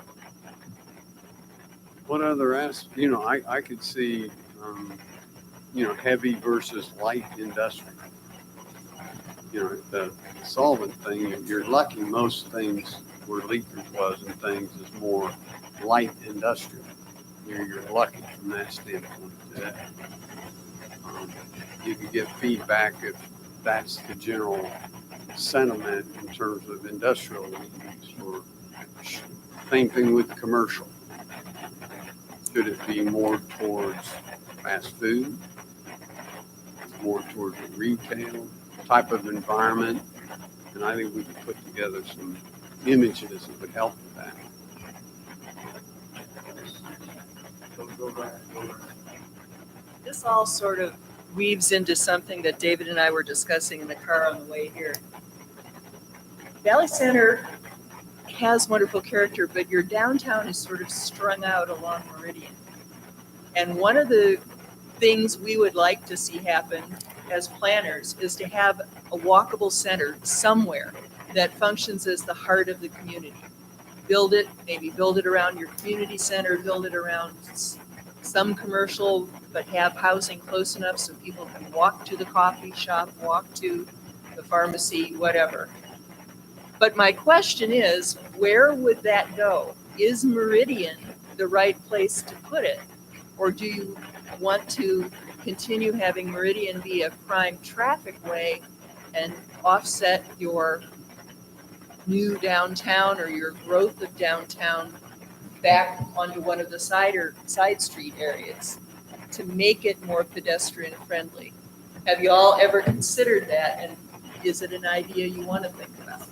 What other you know, I could see, you know, heavy versus light industrial. You know, the solvent thing, you're lucky most things where Leakers was and things is more light industrial. You're lucky from that standpoint today. You can get feedback if that's the general sentiment in terms of industrial use, or same thing with commercial. Should it be more towards fast food, more towards a retail type of environment? And I think we could put together some images that would help with that. This all sort of weaves into something that David and I were discussing in the car on the way here. Valley Center has wonderful character, but your downtown is sort of strung out along Meridian. And one of the things we would like to see happen as planners is to have a walkable center somewhere that functions as the heart of the community. Maybe build it around your community center, build it around some commercial, but have housing close enough so people can walk to the coffee shop, walk to the pharmacy, whatever. But my question is, where would that go? Is Meridian the right place to put it? Or do you want to continue having Meridian be a prime traffic way and offset your new downtown or your growth of downtown back onto one of the side street areas to make it more pedestrian friendly? Have you all ever considered that, and is it an idea you want to think about?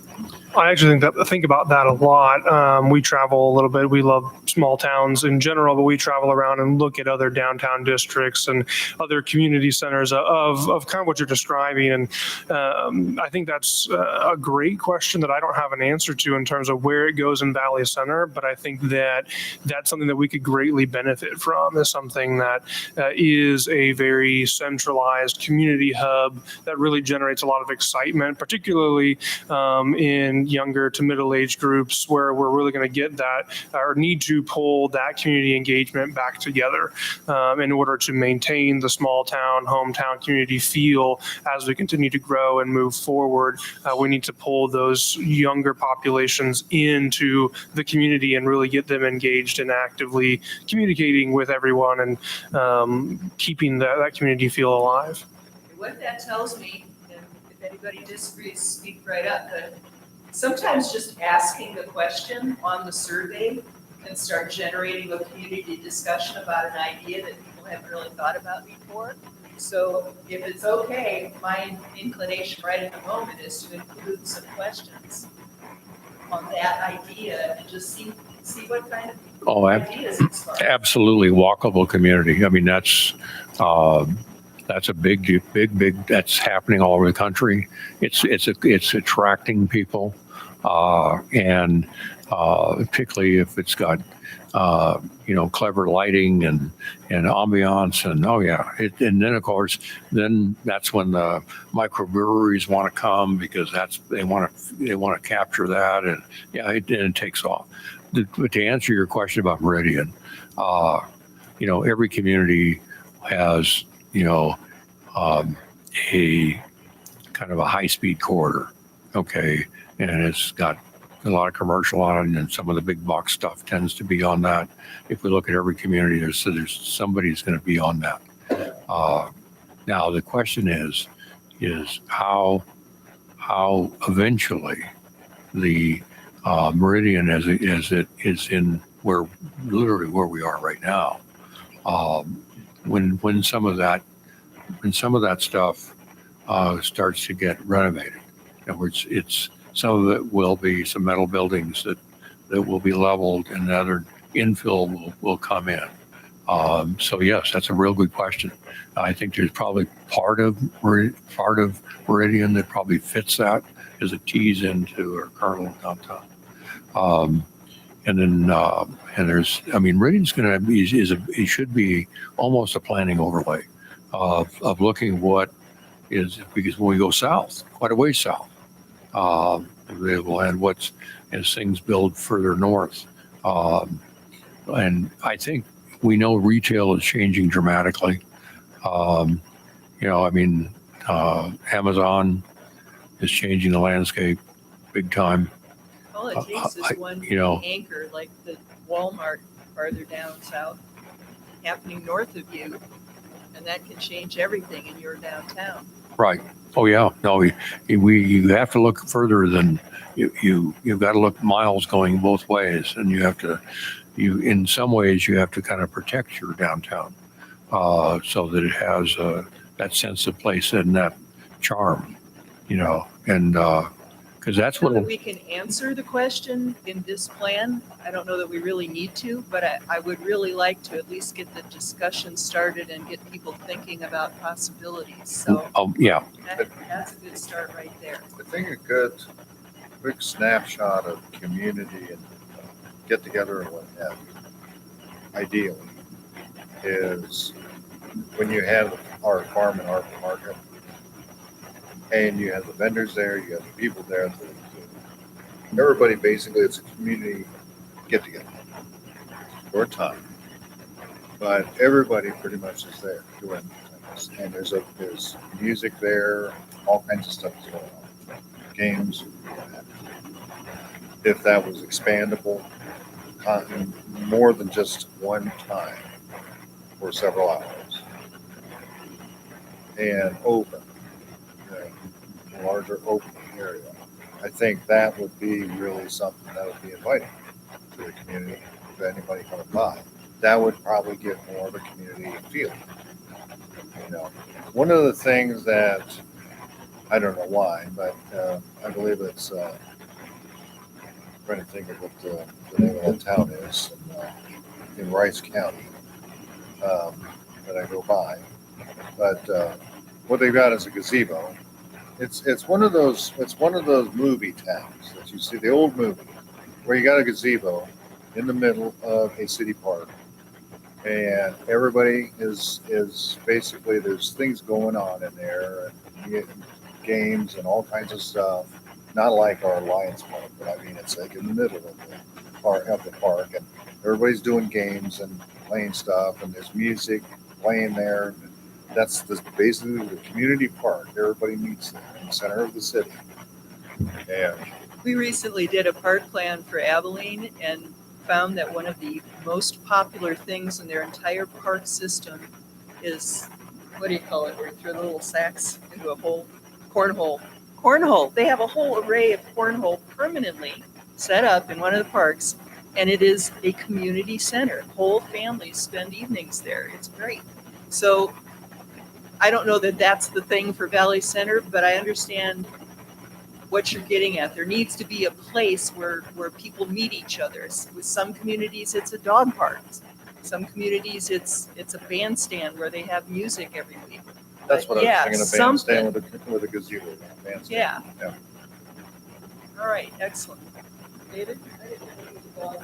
I actually think about that a lot. We travel a little bit. We love small towns in general, but we travel around and look at other downtown districts and other community centers of kind of what you're describing. And I think that's a great question that I don't have an answer to in terms of where it goes in Valley Center. But I think that that's something that we could greatly benefit from, is something that is a very centralized community hub that really generates a lot of excitement, particularly in younger to middle-aged groups, where we're really going to get that or need to pull that community engagement back together in order to maintain the small town, hometown community feel as we continue to grow and move forward. We need to pull those younger populations into the community and really get them engaged and actively communicating with everyone and keeping that community feel alive. What that tells me, and if anybody disagrees, speak right up, but sometimes just asking the question on the survey can start generating a community discussion about an idea that people haven't really thought about before. So if it's okay, my inclination right at the moment is to include some questions on that idea and just see what kind of ideas it sparks. Absolutely walkable community. I mean, that's a big, that's happening all over the country. It's attracting people, and particularly if it's got, clever lighting and ambiance, and and then of course, then that's when the microbreweries want to come, because they want to capture that, and it takes off. But to answer your question about Meridian, every community has, a kind of a high-speed corridor, okay, and it's got a lot of commercial on it, and some of the big box stuff tends to be on that. If we look at every community, there's somebody's going to be on that. Now the question is how eventually the Meridian, as it is in literally where we are right now, when some of that stuff starts to get renovated. In other words, some of it will be some metal buildings that will be leveled, and other infill will come in. So yes, that's a real good question. I think there's probably part of Meridian that probably fits that as a tease into our current downtown. And then Meridian's going to be it should be almost a planning overlay of looking what is, because when we go south, quite a ways south, and what's as things build further north, and I think we know retail is changing dramatically. Amazon is changing the landscape big time. All it takes is one anchor, like the Walmart farther down south, happening north of you, and that can change everything in your downtown. Right. Oh yeah. No, you have to look further than you've got to look miles going both ways, and in some ways you have to kind of protect your downtown so that it has that sense of place and that charm, and because that's what we can answer the question in this plan. I don't know that we really need to, but I would really like to at least get the discussion started and get people thinking about possibilities. So that's a good start right there. I think a good quick snapshot of community and get together and what have you, ideally, is when you have our farm and our market, and you have the vendors there, you have the people there. Everybody basically, it's a community get together for a time. but everybody pretty much is there doing things. And there's music there, all kinds of stuff is going on, games. If that was expandable, more than just one time for several hours, and open, larger open area, I think that would be really something that would be inviting to the community, to anybody coming by. That would probably give more of a community feel. One of the things that, I don't know why, but I believe it's, trying to think of what the name of that town is in Rice County that I go by. But what they've got is a gazebo. It's one of those movie towns that you see, the old movie, where you got a gazebo in the middle of a city park, and everybody is basically, there's things going on in there, and games and all kinds of stuff. Not like our Lions Park, but I mean, it's like in the middle of the park, and everybody's doing games and playing stuff, and there's music playing there. That's basically the community park. Everybody meets there in the center of the city. And We recently did a park plan for Abilene and found that one of the most popular things in their entire park system is, what do you call it, where you throw the little sacks into a hole? Cornhole. Cornhole. They have a whole array of cornhole permanently set up in one of the parks, and it is a community center. Whole families spend evenings there. It's great. So I don't know that that's the thing for Valley Center, but I understand what you're getting at. There needs to be a place where people meet each other. With some communities, it's a dog park. Some communities, it's a bandstand where they have music every week. that's what I Yeah, was thinking, a something. bandstand with a gazebo. Bandstand. Yeah. Yeah. All right, excellent. David? Well,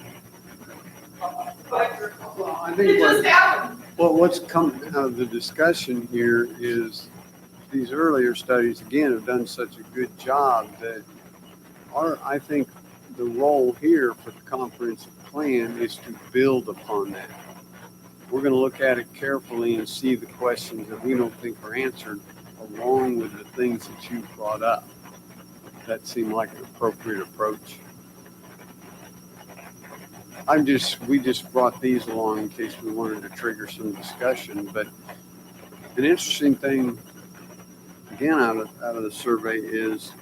I think what's come out of the discussion here is these earlier studies, again, have done such a good job that I think the role here for the comprehensive plan is to build upon that. We're going to look at it carefully and see the questions that we don't think are answered along with the things that you brought up. That seemed like an appropriate approach. We just brought these along in case we wanted to trigger some discussion, but an interesting thing, again, out of the survey is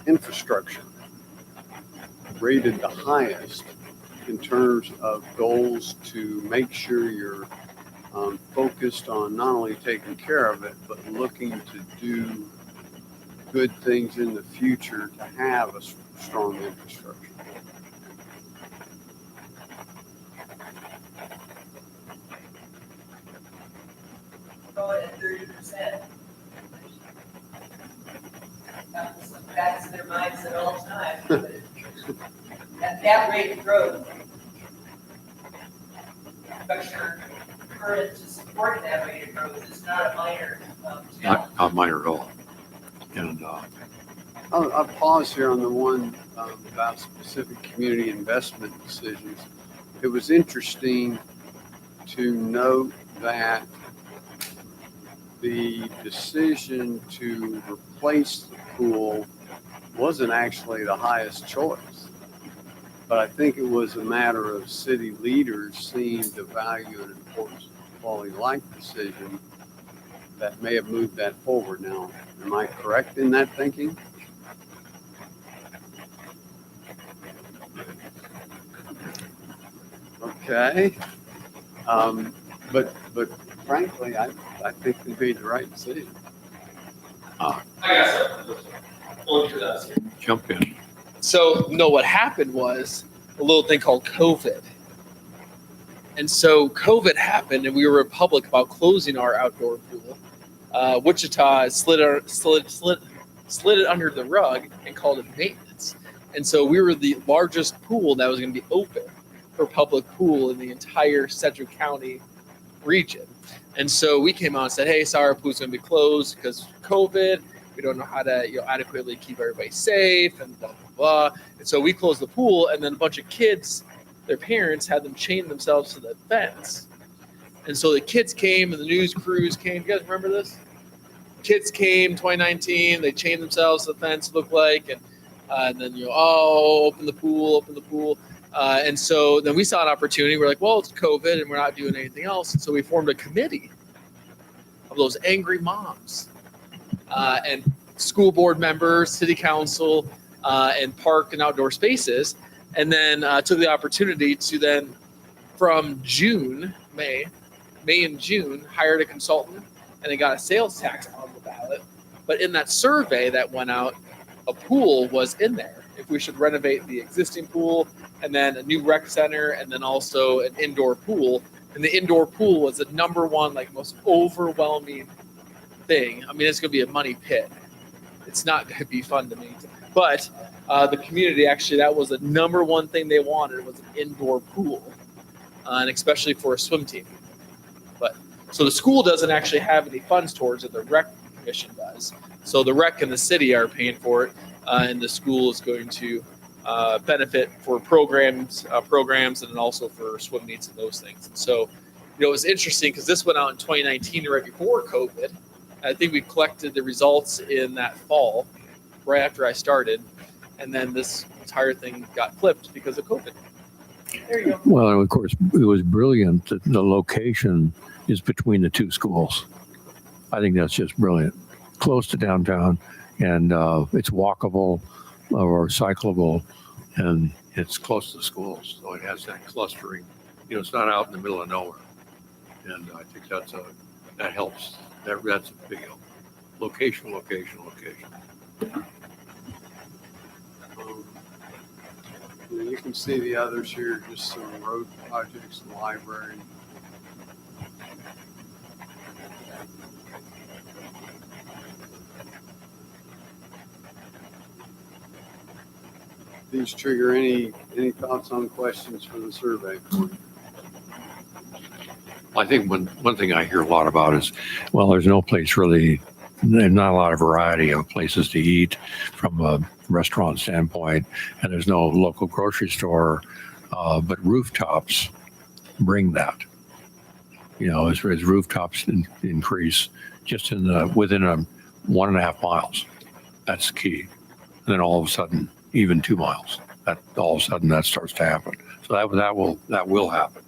infrastructure rated the highest in terms of goals to make sure you're focused on not only taking care of it, but looking to do good things in the future to have a strong infrastructure. Going at 30%. Some facts in their minds at all times. But at that rate of growth, infrastructure current to support that rate of growth is not a minor challenge. Not minor at all. And I'll pause here on the one about specific community investment decisions. It was interesting to note that the decision to replace the pool wasn't actually the highest choice. But I think it was a matter of city leaders seeing the value and importance of quality of life decision that may have moved that forward. Now, am I correct in that thinking? Okay. But frankly, I think they made the right decision. I got something. We'll do that. jump in. So, no, what happened was a little thing called COVID. And so COVID happened, and we were public about closing our outdoor pool. Wichita slid it under the rug and called it maintenance. And so we were the largest pool that was going to be open for public pool in the entire Sedgwick County region. And so we came out and said, hey, sorry, our pool's going to be closed because of COVID. We don't know how to adequately keep everybody safe and blah, blah, blah. And so we closed the pool, and then a bunch of kids their parents had them chain themselves to the fence. And so the kids came and the news crews came. You guys remember this? Kids came 2019, they chained themselves to the fence, it looked like, and then open the pool. And so then we saw an opportunity. We're like, well, it's COVID and we're not doing anything else. And so we formed a committee of those angry moms and school board members, city council, and park and outdoor spaces. And then took the opportunity to then, from May and June, hired a consultant, and they got a sales tax on the ballot. But in that survey that went out, a pool was in there. If we should renovate the existing pool, and then a new rec center, and then also an indoor pool. And the indoor pool was the number one, most overwhelming thing. I mean, it's going to be a money pit. It's not going to be fun to maintain. But the community, actually, that was the number one thing they wanted, was an indoor pool, and especially for a swim team. So the school doesn't actually have any funds towards it. The rec commission does. So the rec and the city are paying for it, and the school is going to benefit for programs, and then also for swim meets and those things. And so, it was interesting because this went out in 2019, right before COVID. I think we collected the results in that fall, right after I started, and then this entire thing got flipped because of COVID. There you go. Well, and of course, it was brilliant that the location is between the two schools. I think that's just brilliant. Close to downtown, and it's walkable or cyclable, and it's close to the schools, so it has that clustering. It's not out in the middle of nowhere, and I think that helps. That's a big help. Location. You can see the others here, just some road projects, the library. These trigger any thoughts on questions for the survey? I think one thing I hear a lot about is, well, there's no place really, there's not a lot of variety of places to eat from a restaurant standpoint, and there's no local grocery store, but rooftops bring that. As rooftops increase just within 1.5 miles, that's key. And then all of a sudden, even 2 miles, that starts to happen. So that will happen.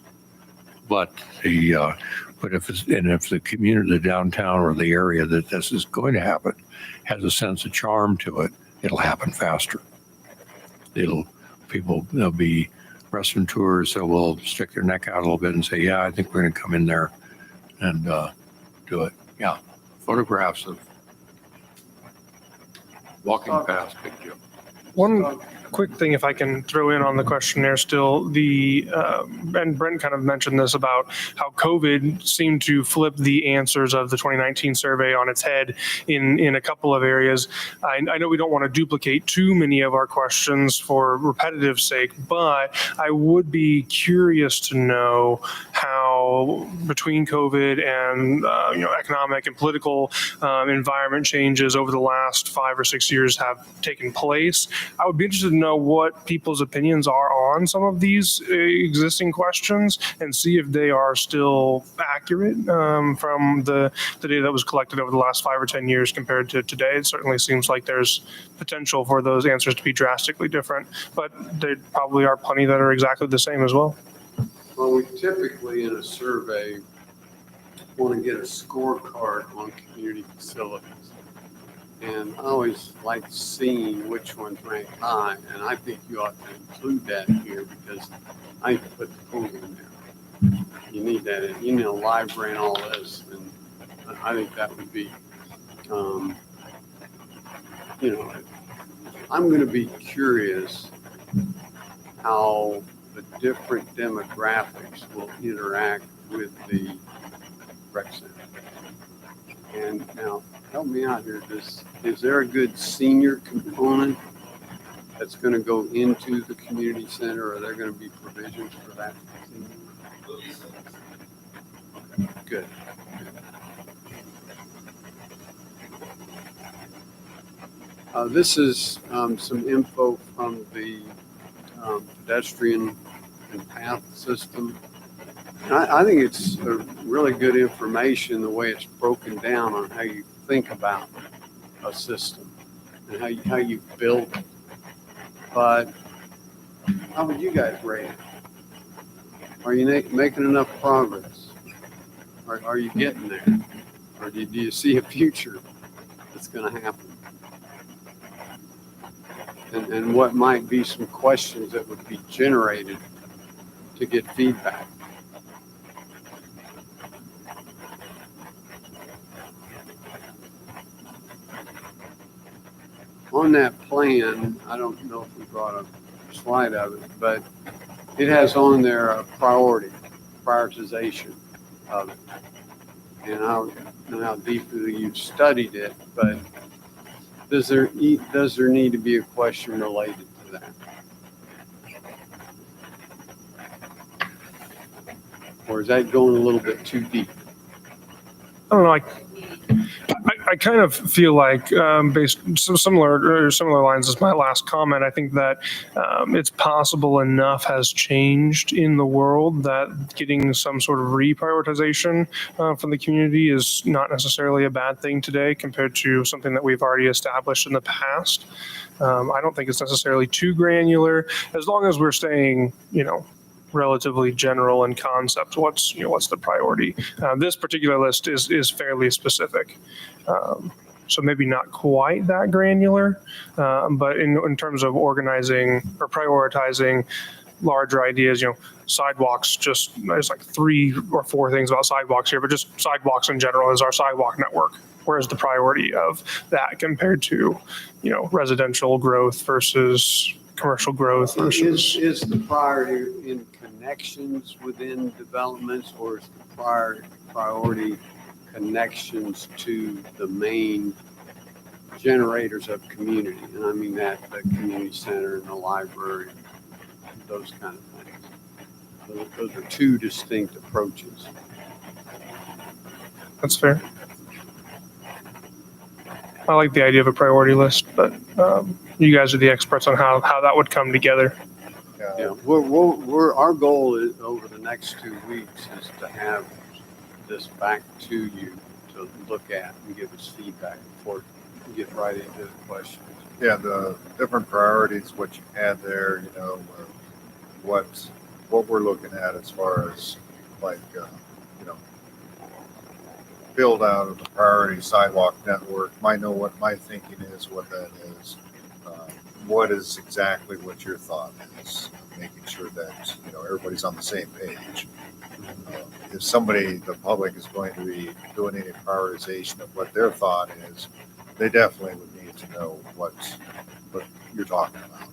But if the community, the downtown or the area that this is going to happen has a sense of charm to it, it'll happen faster. There'll be restaurateurs that will stick their neck out a little bit and say, yeah, I think we're going to come in there and do it. Yeah, photographs of walking past Big Jim. One quick thing, if I can throw in on the questionnaire still, and Brent kind of mentioned this about how COVID seemed to flip the answers of the 2019 survey on its head in a couple of areas. I know we don't want to duplicate too many of our questions for repetitive sake, but I would be curious to know how between COVID and economic and political environment changes over the last 5 or 6 years have taken place. I would be interested to know what people's opinions are on some of these existing questions and see if they are still accurate from the data that was collected over the last 5 or 10 years compared to today. It certainly seems like there's potential for those answers to be drastically different, but there probably are plenty that are exactly the same as well. Well, we typically in a survey want to get a scorecard on community facilities. And I always like seeing which ones rank high, and I think you ought to include that here because I need to put the pool in there. You need that in, library and all this, and I think that would be, I'm going to be curious how the different demographics will interact with the rec center. And now, help me out here. Is there a good senior component that's going to go into the community center? Are there going to be provisions for that? Okay, good. This is some info from the pedestrian and path system. And I think it's a really good information, the way it's broken down on how you think about a system and how you build it. But how would you guys rate it? Are you making enough progress? Are you getting there? Or do you see a future that's going to happen? And what might be some questions that would be generated to get feedback? On that plan, I don't know if we brought a slide of it, but it has on there a prioritization of it. And I don't know how deeply you've studied it, but does there need to be a question related to that? Or is that going a little bit too deep? I don't know. I kind of feel like, based similar lines as my last comment, I think that it's possible enough has changed in the world that getting some sort of reprioritization from the community is not necessarily a bad thing today compared to something that we've already established in the past. I don't think it's necessarily too granular, as long as we're staying, relatively general in concept. What's the priority? This particular list is fairly specific. So maybe not quite that granular, but in terms of organizing or prioritizing larger ideas, sidewalks, there's like 3 or 4 things about sidewalks here, but just sidewalks in general is our sidewalk network. Where's the priority of that compared to, residential growth versus commercial growth versus? Is the priority in connections within developments, or is the priority connections to the main generators of community? And I mean that the community center and the library, those kind of things. Those are 2 distinct approaches. That's fair. I like the idea of a priority list, but you guys are the experts on how that would come together. Yeah, our goal is over the next 2 weeks is to have this back to you to look at and give us feedback before we get right into the questions. Yeah, the different priorities, what you had there, what we're looking at as far as build out of the priority sidewalk network. I know what my thinking is, what that is. What is exactly what your thought is, making sure that, everybody's on the same page. If the public is going to be doing any prioritization of what their thought is, they definitely would need to know what you're talking about.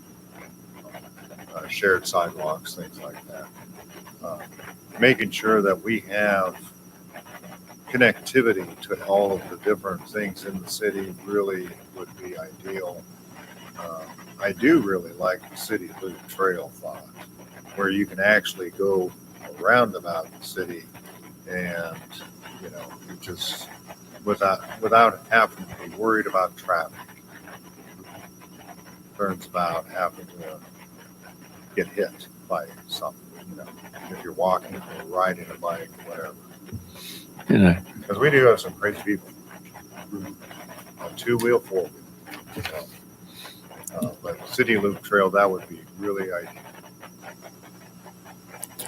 Shared sidewalks, things like that. Making sure that we have connectivity to all of the different things in the city really would be ideal. I do really like the city loop trail thought, where you can actually go around about the city and, just without having to be worried about traffic. Concerns about having to get hit by something, if you're walking or riding a bike, whatever. Because we do have some crazy people on 2-wheel, 4-wheel. But city loop trail, that would be really ideal.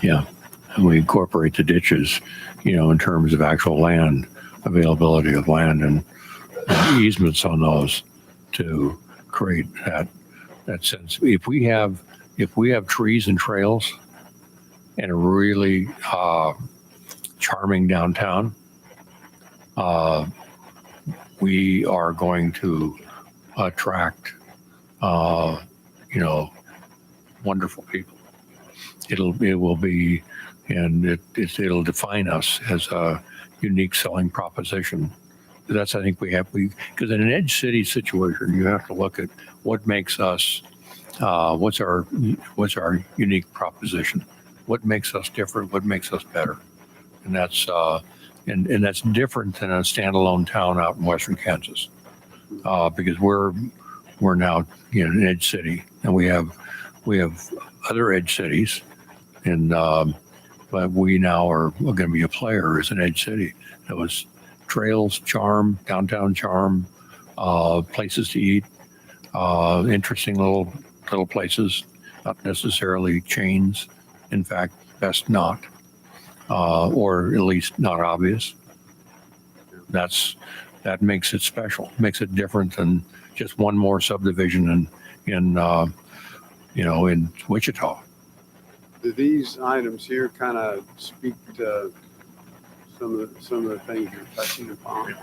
Yeah, and we incorporate the ditches, in terms of actual land, availability of land and easements on those to create that sense. If we have trees and trails and a really charming downtown, we are going to attract wonderful people. It will be, and it'll define us as a unique selling proposition. That's, I think because in an edge city situation, you have to look at what makes us, what's our unique proposition, what makes us different, what makes us better, and that's and that's different than a standalone town out in western Kansas, because we're now an edge city, and we have other edge cities, And, but we now are going to be a player as an Edge City. It was trails, charm, downtown charm, places to eat, interesting little places, not necessarily chains. In fact, best not, or at least not obvious. That makes it special, makes it different than just one more subdivision in Wichita. Do these items here kind of speak to some of the things you're touching upon?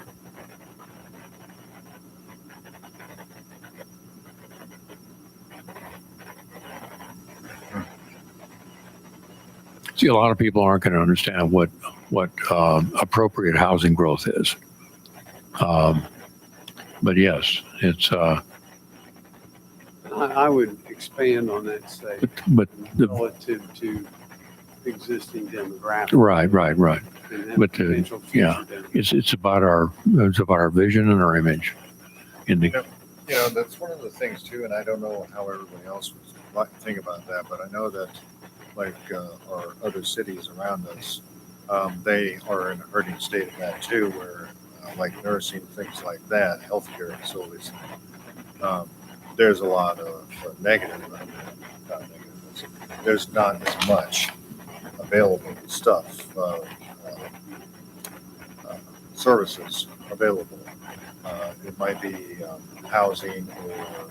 See, a lot of people aren't going to understand what appropriate housing growth is. But yes, it's I would expand on that, say, but the relative to existing demographics. right. And But, potential yeah, future demographics. it's about our vision and our image. In the You know, that's one of the things too, and I don't know how everybody else would think about that, but I know that like our other cities around us, they are in a hurting state of that too, where like nursing, things like that, healthcare facilities. There's a lot of negative. Not negative. There's not as much available stuff, services available. It might be housing or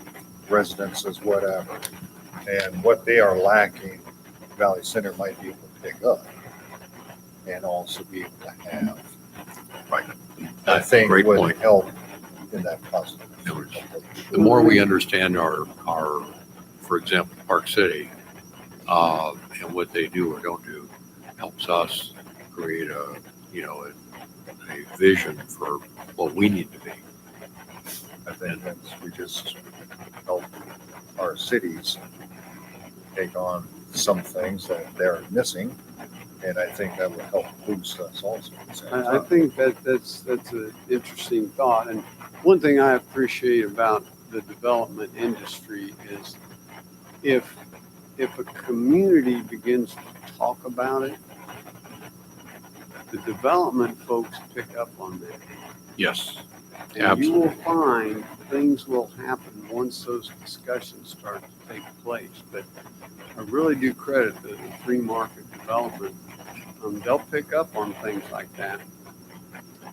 residences, whatever. And what they are lacking, Valley Center might be able to pick up and also be able to have. Right. I think Great would point. help in that positive. The more we understand our, for example, Park City, and what they do or don't do, helps us create a vision for what we need to be. I think we just help our cities take on some things that they're missing, and I think that would help boost us also. at the same I time. think that's an interesting thought. And one thing I appreciate about the development industry is if a community begins to talk about it, the development folks pick up on that. Yes. And you will find things will happen once those discussions start to take place. But I really do credit the free market development. They'll pick up on things like that.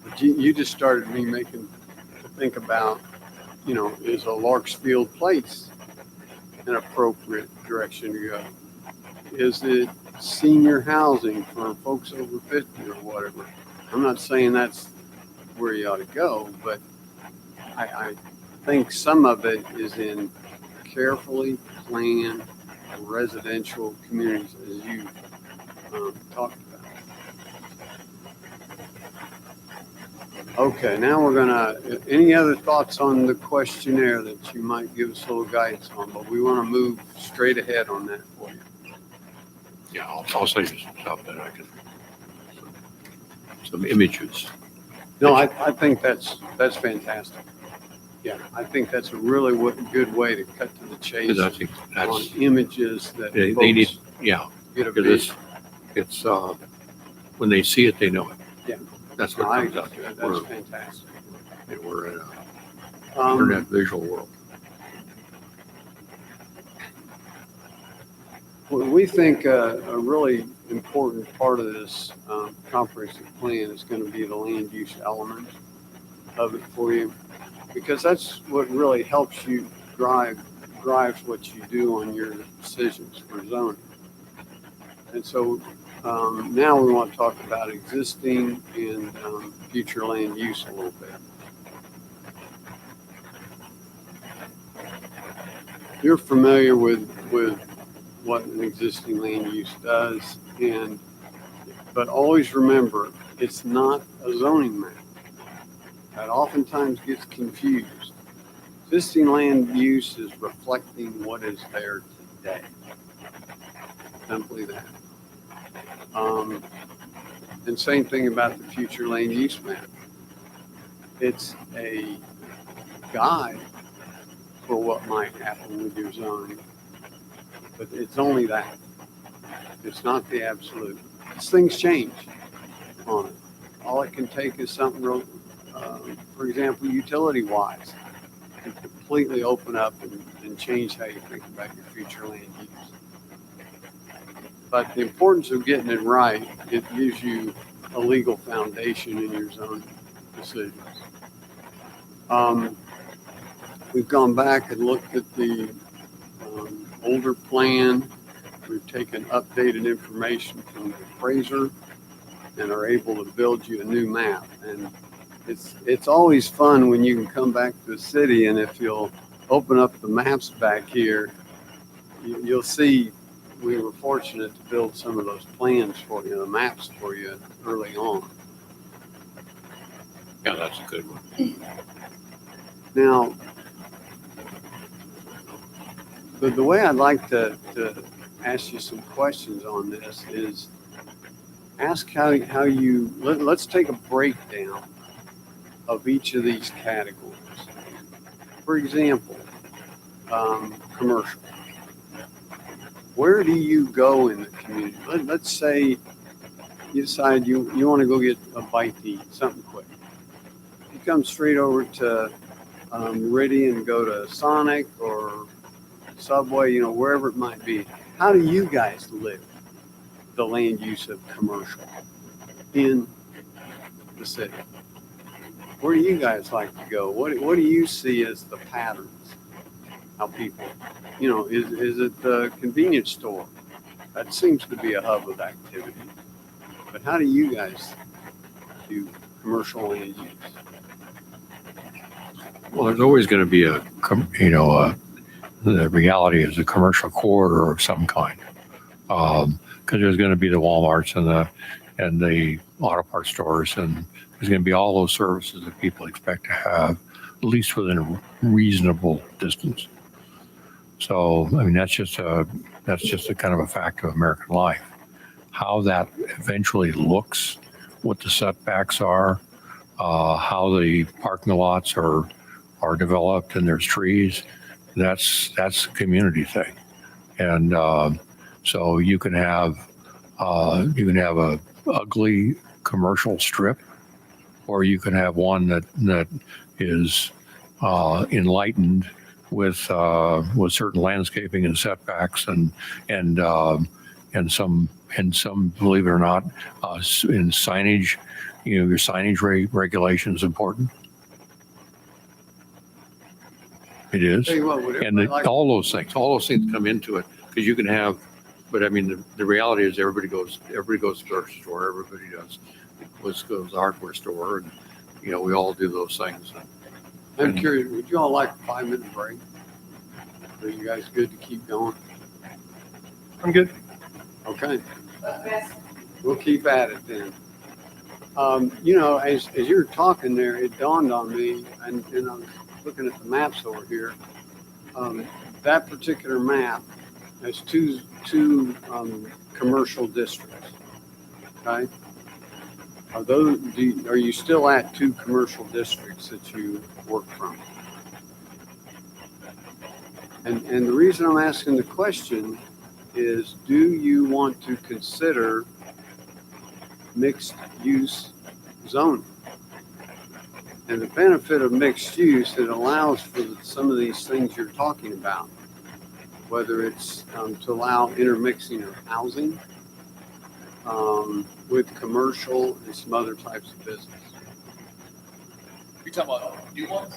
But you just started me making to think about, is a Larksfield Place an appropriate direction to go? Is it senior housing for folks over 50 or whatever? I'm not saying that's where you ought to go, but I think some of it is in carefully planned residential communities, as you talked about. Okay, now we're gonna, any other thoughts on the questionnaire that you might give us a little guidance on, but we want to move straight ahead on that for you. Yeah, I'll save you some stuff that I can, some images. No, I think that's fantastic. Yeah, I think that's a really good way to cut to the chase Because I think on that's, images that they folks need, yeah, get a because vision. it's, when they see it, they know it. Yeah. That's No, what I comes out. agree. That's We're, fantastic. we're in an internet visual world. We think a really important part of this comprehensive plan is going to be the land use element of it for you, because that's what really helps you drives what you do on your decisions for zoning. And so now we want to talk about existing and future land use a little bit. You're familiar with what an existing land use does, but always remember, it's not a zoning map. That oftentimes gets confused. Existing land use is reflecting what is there today. Simply that. And same thing about the future land use map. It's a guide for what might happen with your zoning, but it's only that. It's not the absolute. Things change on it. All it can take is something real, for example, utility-wise, can completely open up and change how you think about your future land use. But the importance of getting it right, it gives you a legal foundation in your zoning decisions. We've gone back and looked at the older plan. We've taken updated information from the appraiser and are able to build you a new map. And it's always fun when you can come back to the city, and if you'll open up the maps back here, you'll see we were fortunate to build some of those plans for you, the maps for you early on. Yeah, that's a good one. Now, the way I'd like to ask you some questions on this is ask how you, let's take a breakdown of each of these categories. For example, commercial. Where do you go in the community? Let's say you decide you want to go get a bite to eat, something quick. You come straight over to Meridian and go to Sonic or Subway, wherever it might be. How do you guys live the land use of commercial in the city? Where do you guys like to go? What do you see as the patterns? How people, is it the convenience store? That seems to be a hub of activity. But how do you guys do commercial land use? Well, there's always going to be the reality is a commercial corridor of some kind. Because there's going to be the Walmarts and the auto parts stores, and there's going to be all those services that people expect to have, at least within a reasonable distance. So, I mean, that's just a kind of a fact of American life. How that eventually looks, what the setbacks are, how the parking lots are developed and there's trees, that's a community thing. And so you can have a ugly commercial strip, or you can have one that is enlightened with certain landscaping and setbacks and some believe it or not in signage. Your signage regulation is important. It is. Tell you what, And all those things come into it, because you can have, but I mean, the reality is everybody goes to the grocery store, everybody does. Goes to the hardware store, and we all do those things. I'm curious, would you all like a 5-minute break? Are you guys good to keep going? I'm good. Okay. We'll keep at it then. As you're talking there, it dawned on me, and I was looking at the maps over here. That particular map has two commercial districts. Okay. Are you still at 2 commercial districts that you work from? And the reason I'm asking the question is, do you want to consider mixed use zoning? And the benefit of mixed use, it allows for some of these things you're talking about, whether it's to allow intermixing of housing with commercial and some other types of business. You talking about new ones?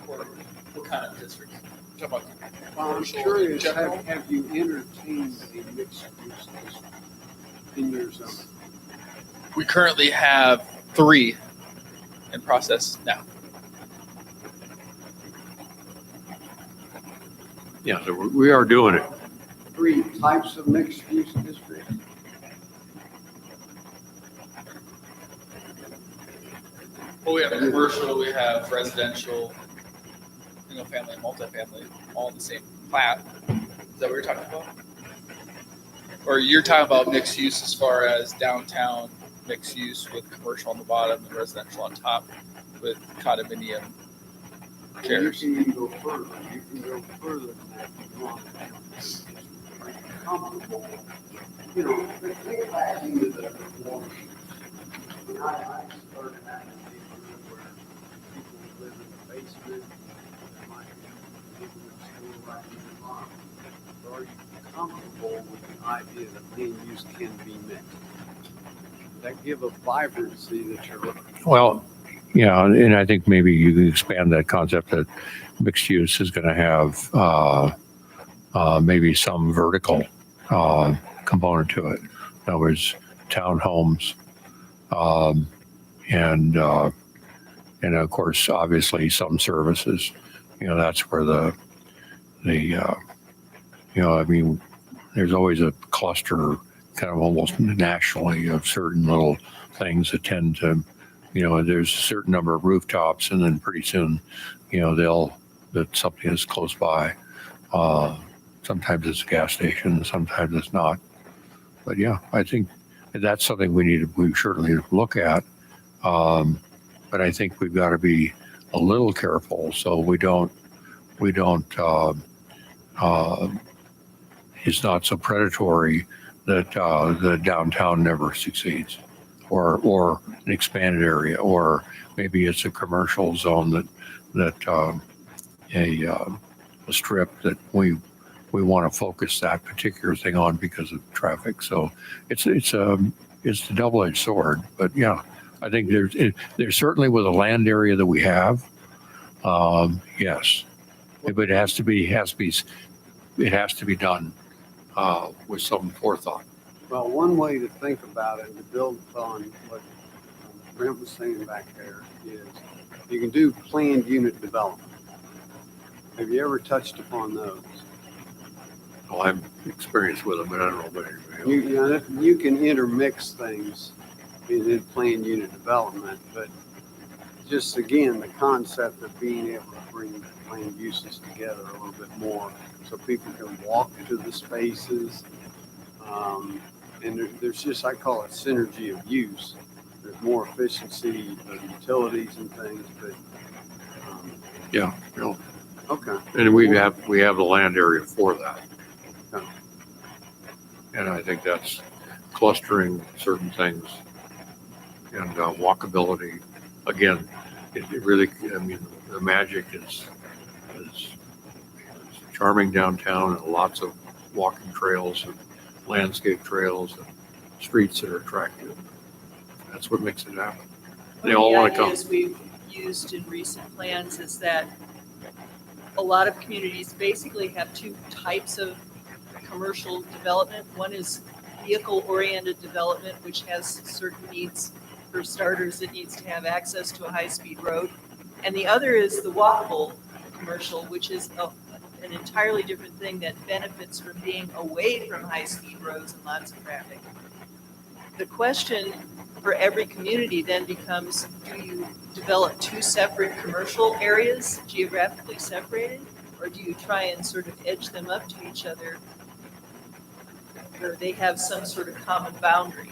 Or what kind of districts? You talking about I'm commercial curious, in general? have you entertained a mixed use district in your zone? We currently have 3 in process now. Yeah, so we are doing it. 3 types of mixed use districts? Well, we have commercial, we have residential, single family, and multifamily, all in the same plat. Is that what you're talking about? Or you're talking about mixed use as far as downtown mixed use with commercial on the bottom and residential on top with condominium cares? You can go further. You can go further than that if you want. you know, think back into the performance. When I started out in a neighborhood where people would live in the basement, there might be a neighborhood school right in the block. So are you comfortable with the idea that land use can be mixed? Does that give a vibrancy that you're looking for? Well, yeah, and I think maybe you can expand that concept that mixed use is going to have maybe some vertical component to it. In other words, townhomes, and of course, obviously, some services. You know, that's where I mean, there's always a cluster, kind of almost nationally, of certain little things that tend to, there's a certain number of rooftops, and then pretty soon, that something is close by. Sometimes it's a gas station, sometimes it's not. But yeah, I think that's something we certainly look at. But I think we've got to be a little careful so we don't it's not so predatory that the downtown never succeeds, or an expanded area, or maybe it's a commercial zone that a strip that we want to focus that particular thing on because of traffic. So it's a double-edged sword. But yeah, I think there's certainly with the land area that we have, yes, but it has to be done with some forethought. Well, one way to think about it and to build upon what Brent was saying back there is you can do planned unit development. Have you ever touched upon those? Well, I'm experienced with them, but I don't know about anybody else. You can intermix things in planned unit development, but just again, the concept of being able to bring land uses together a little bit more so people can walk to the spaces. And there's just, I call it synergy of use. There's more efficiency of utilities and things, but. Yeah. Okay. And we have the land area for that. Okay. And I think that's clustering certain things and walkability. Again, it really, I mean, the magic is charming downtown and lots of walking trails and landscape trails and streets that are attractive. That's what makes it happen. They all want to come. The ideas we've used in recent plans is that a lot of communities basically have two types of commercial development. One is vehicle-oriented development, which has certain needs. For starters, it needs to have access to a high-speed road. And the other is the walkable commercial, which is an entirely different thing that benefits from being away from high-speed roads and lots of traffic. The question for every community then becomes, do you develop two separate commercial areas geographically separated, or do you try and sort of edge them up to each other where they have some sort of common boundary?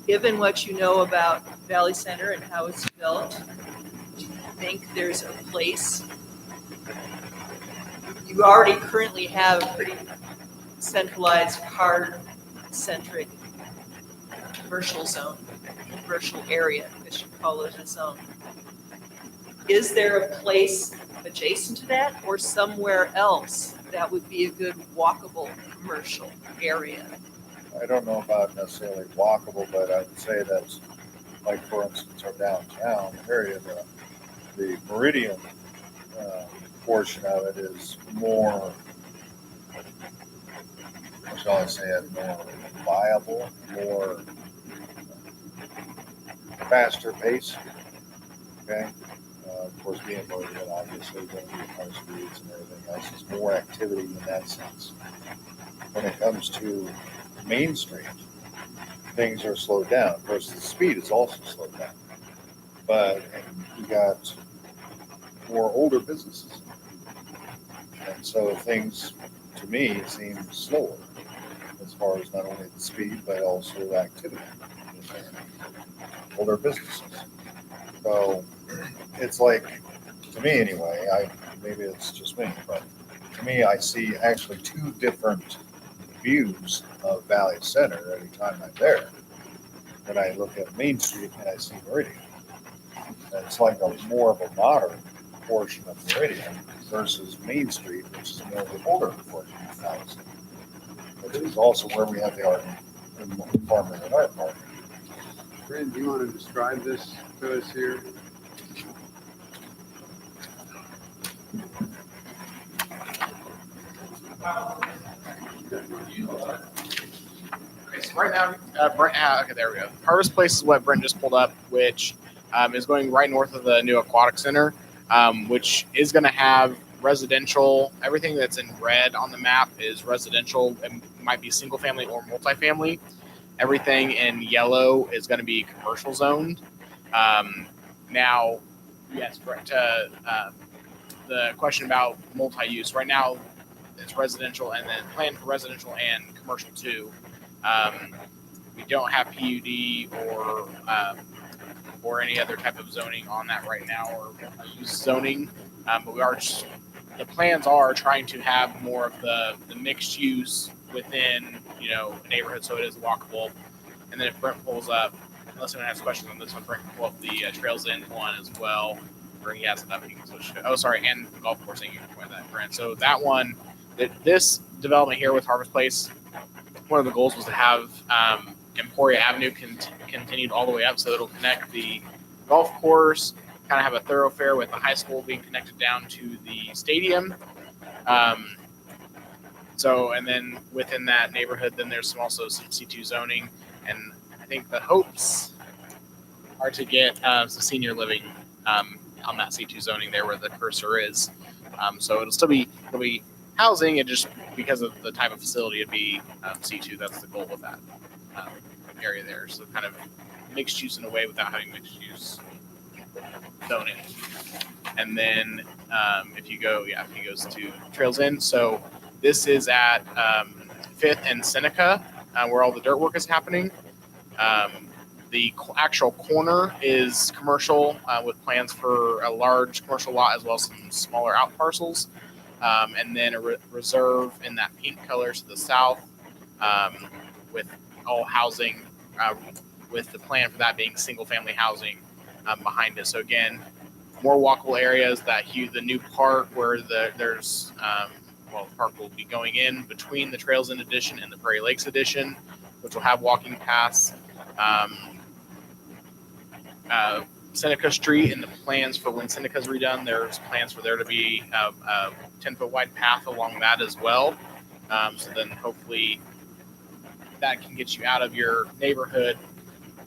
Given what you know about Valley Center and how it's developed, do you think there's a place? You already currently have a pretty centralized car-centric commercial zone, commercial area, I should call it a zone. Is there a place adjacent to that or somewhere else that would be a good walkable commercial area? I don't know about necessarily walkable, but I would say that's, like, for instance, our downtown area, the Meridian portion of it is more, how shall I say it, more viable, more faster pace. Okay. Of course, being Meridian, obviously, going to be high speeds and everything else is more activity in that sense. When it comes to Main Street, things are slowed down. Of course, the speed is also slowed down. But you got more older businesses. And so things, to me, seem slower as far as not only the speed, but also activity. Older businesses. So it's like, to me anyway, maybe it's just me, but to me, I see actually two different views of Valley Center anytime I'm there. Then I look at Main Street and I see Meridian. And it's like a more of a modern portion of Meridian versus Main Street, which is more of the older portion of Valley Center. Which is also where we have the art and farming and art park. Brent, do you want to describe this to us here? Okay, so right now, okay, there we go. Harvest Place is what Brent just pulled up, which is going right north of the new aquatic center, which is going to have residential. Everything that's in red on the map is residential. It might be single family or multifamily. Everything in yellow is going to be commercial zoned. Now, yes, Brent, the question about multi-use. Right now, it's residential and then planned for residential and commercial too. We don't have PUD or any other type of zoning on that right now, or use zoning. But we are just, the plans are trying to have more of the mixed use within, a neighborhood, so it is walkable. And then if Brent pulls up, unless anyone has questions on this one, Brent can pull up the Trails In one as well, where he has it up. He can switch to, and the golf course thing, you can point that, Brent. So that one, this development here with Harvest Place, one of the goals was to have Emporia Avenue continued all the way up, so it'll connect the golf course, kind of have a thoroughfare with the high school being connected down to the stadium. And then within that neighborhood, then there's also some C2 zoning, and I think the hopes are to get some senior living on that C2 zoning there where the cursor is. So it'll be housing, and just because of the type of facility, it'd be C2. That's the goal with that area there. So kind of mixed use in a way without having mixed use zoning. And then if he goes to Trails In. So this is at 5th and Seneca, where all the dirt work is happening. The actual corner is commercial with plans for a large commercial lot as well as some smaller out parcels. And then a reserve in that pink color to the south with all housing, with the plan for that being single family housing behind it. So again, more walkable areas, the new park where there's the park will be going in between the Trails In Edition and the Prairie Lakes Edition, which will have walking paths. Seneca Street and the plans for when Seneca's redone, there's plans for there to be a 10-foot wide path along that as well. So then hopefully that can get you out of your neighborhood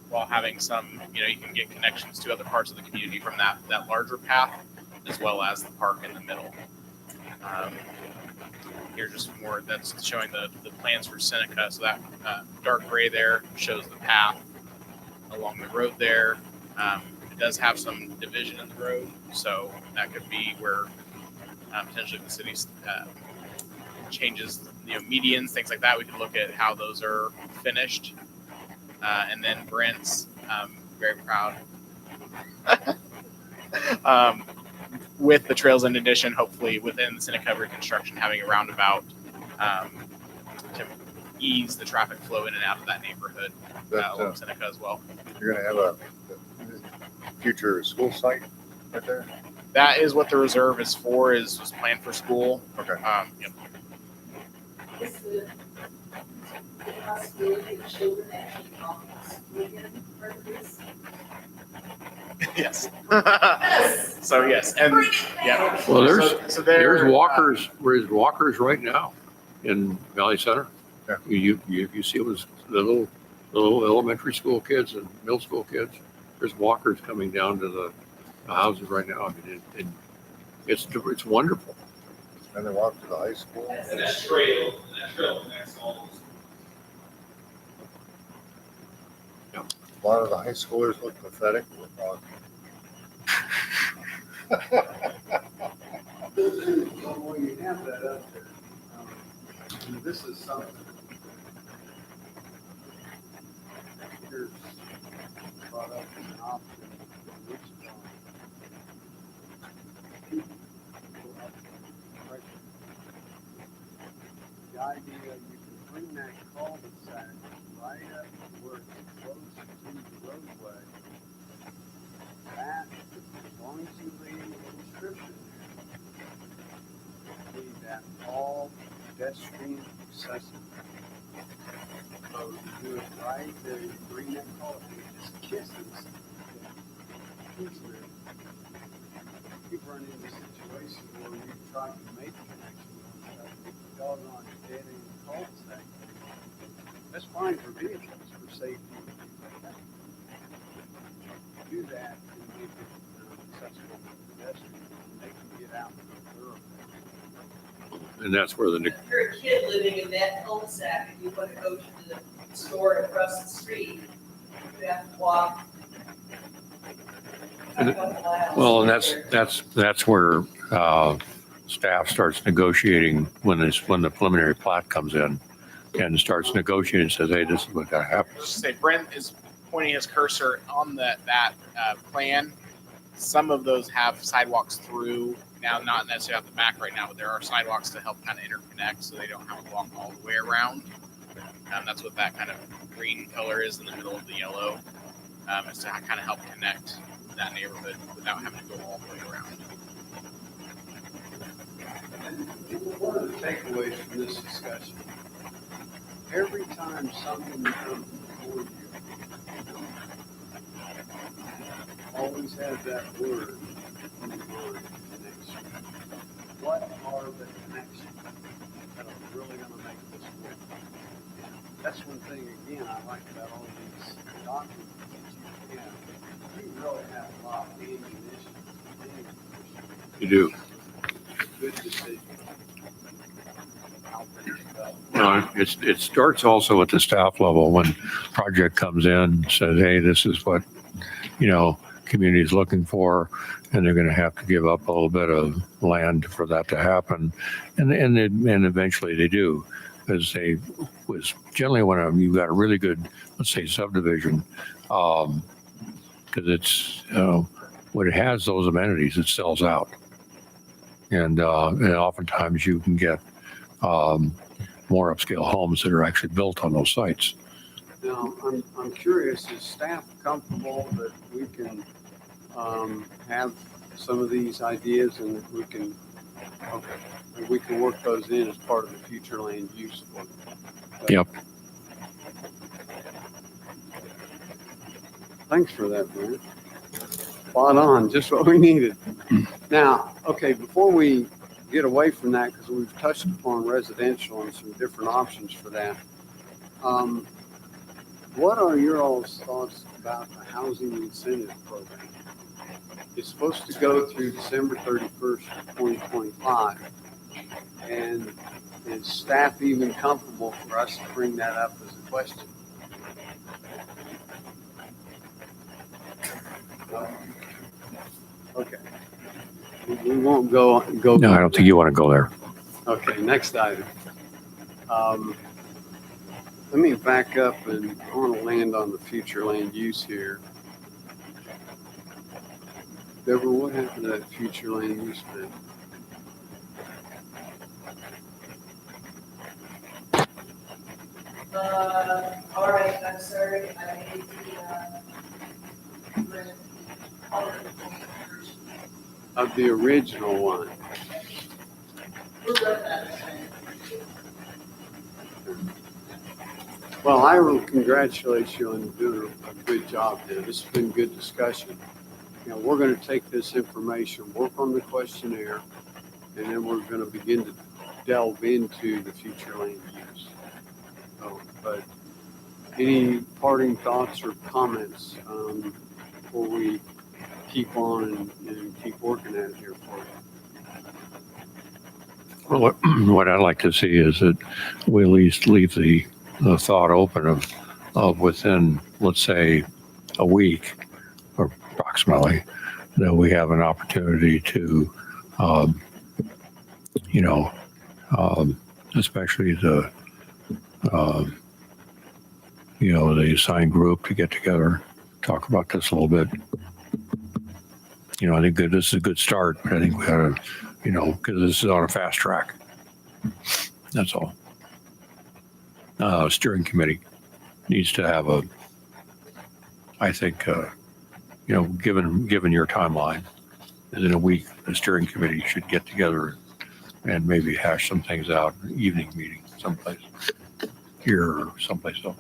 while having some, you can get connections to other parts of the community from that larger path, as well as the park in the middle. Here's just more that's showing the plans for Seneca. So that dark gray there shows the path along the road there. It does have some division in the road, so that could be where potentially the city changes, medians, things like that. We can look at how those are finished. And then Brent's very proud with the Trails In Edition, hopefully within the Seneca reconstruction, having a roundabout to ease the traffic flow in and out of that neighborhood along Seneca as well. You're going to have a future school site right there? That is what the reserve is for, is planned for school. Okay. Yep. Is the possibility of children actually talking to school again part of this? Yes. So yes, and yeah. Well, there's walkers right now in Valley Center. Yeah. You see it was the little elementary school kids and middle school kids. There's walkers coming down to the houses right now. I mean, it's wonderful. And they walk to the high school. And that trail connects all those. A lot of the high schoolers look pathetic. Well, you have that up there. This is something. Here's brought up as an option. The idea you can bring that cul-de-sac right up where it's close to the roadway, that, as long as you leave a description there, leave that all pedestrian accessible. So you do it right there, you bring that cul-de-sac, it just kisses the easement. We've run into situations where we've tried to make a connection with the doggone dead end cul-de-sac. That's fine for vehicles, for safety and things like that. Do that and make it accessible for pedestrians, and they can get out to the thoroughfare. And that's where the, If you're a kid living in that cul-de-sac and you want to go to the store across the street, you have to walk. And- 21 miles. well, and that's where staff starts negotiating when the preliminary plat comes in and starts negotiating and says, hey, this is what gotta happen. Just say Brent is pointing his cursor on that plan. Some of those have sidewalks through. Now, not necessarily at the back right now, but there are sidewalks to help kind of interconnect so they don't have to walk all the way around. That's what that kind of green color is in the middle of the yellow, is to kind of help connect that neighborhood without having to go all the way around. One of the takeaways from this discussion, every time something comes before you, always have that word in your mind, connection. What are the connections that are really going to make this work? That's one thing, again, I like about all these documents that you have. You really have a lot of ammunition. You do. Good decision. How things go. It starts also at the staff level when project comes in, says, hey, this is what, community is looking for, and they're going to have to give up a little bit of land for that to happen. And eventually they do, because they was generally when you've got a really good, let's say, subdivision, because it's, when it has those amenities, it sells out. And oftentimes you can get more upscale homes that are actually built on those sites. Now, I'm curious, is staff comfortable that we can have some of these ideas and that we can work those in as part of the future land use work? Yep. Thanks for that, Brent. Spot on, just what we needed. Now, okay, before we get away from that, because we've touched upon residential and some different options for that, what are your all's thoughts about the housing incentive program? It's supposed to go through December 31st, 2025. And is staff even comfortable for us to bring that up as a question? Okay. We won't go. No, I don't think you want to go there. Okay, next item. Let me back up and I want to land on the future land use here. Deborah, what happened to that future land use bit? All right, I'm sorry, I made Of the original one. we'll let that. Well, I will congratulate you on doing a good job there. This has been good discussion. We're going to take this information, work on the questionnaire, and then we're going to begin to delve into the future land use. But any parting thoughts or comments before we keep on and keep working at it here for you? Well, what I'd like to see is that we at least leave the thought open of within, let's say, a week or approximately, that we have an opportunity to, especially the assigned group to get together, talk about this a little bit. I think that this is a good start, but I think we ought to, because this is on a fast track. That's all. steering committee needs to have a, I think, given your timeline, in a week, the steering committee should get together and maybe hash some things out, an evening meeting someplace here or someplace else.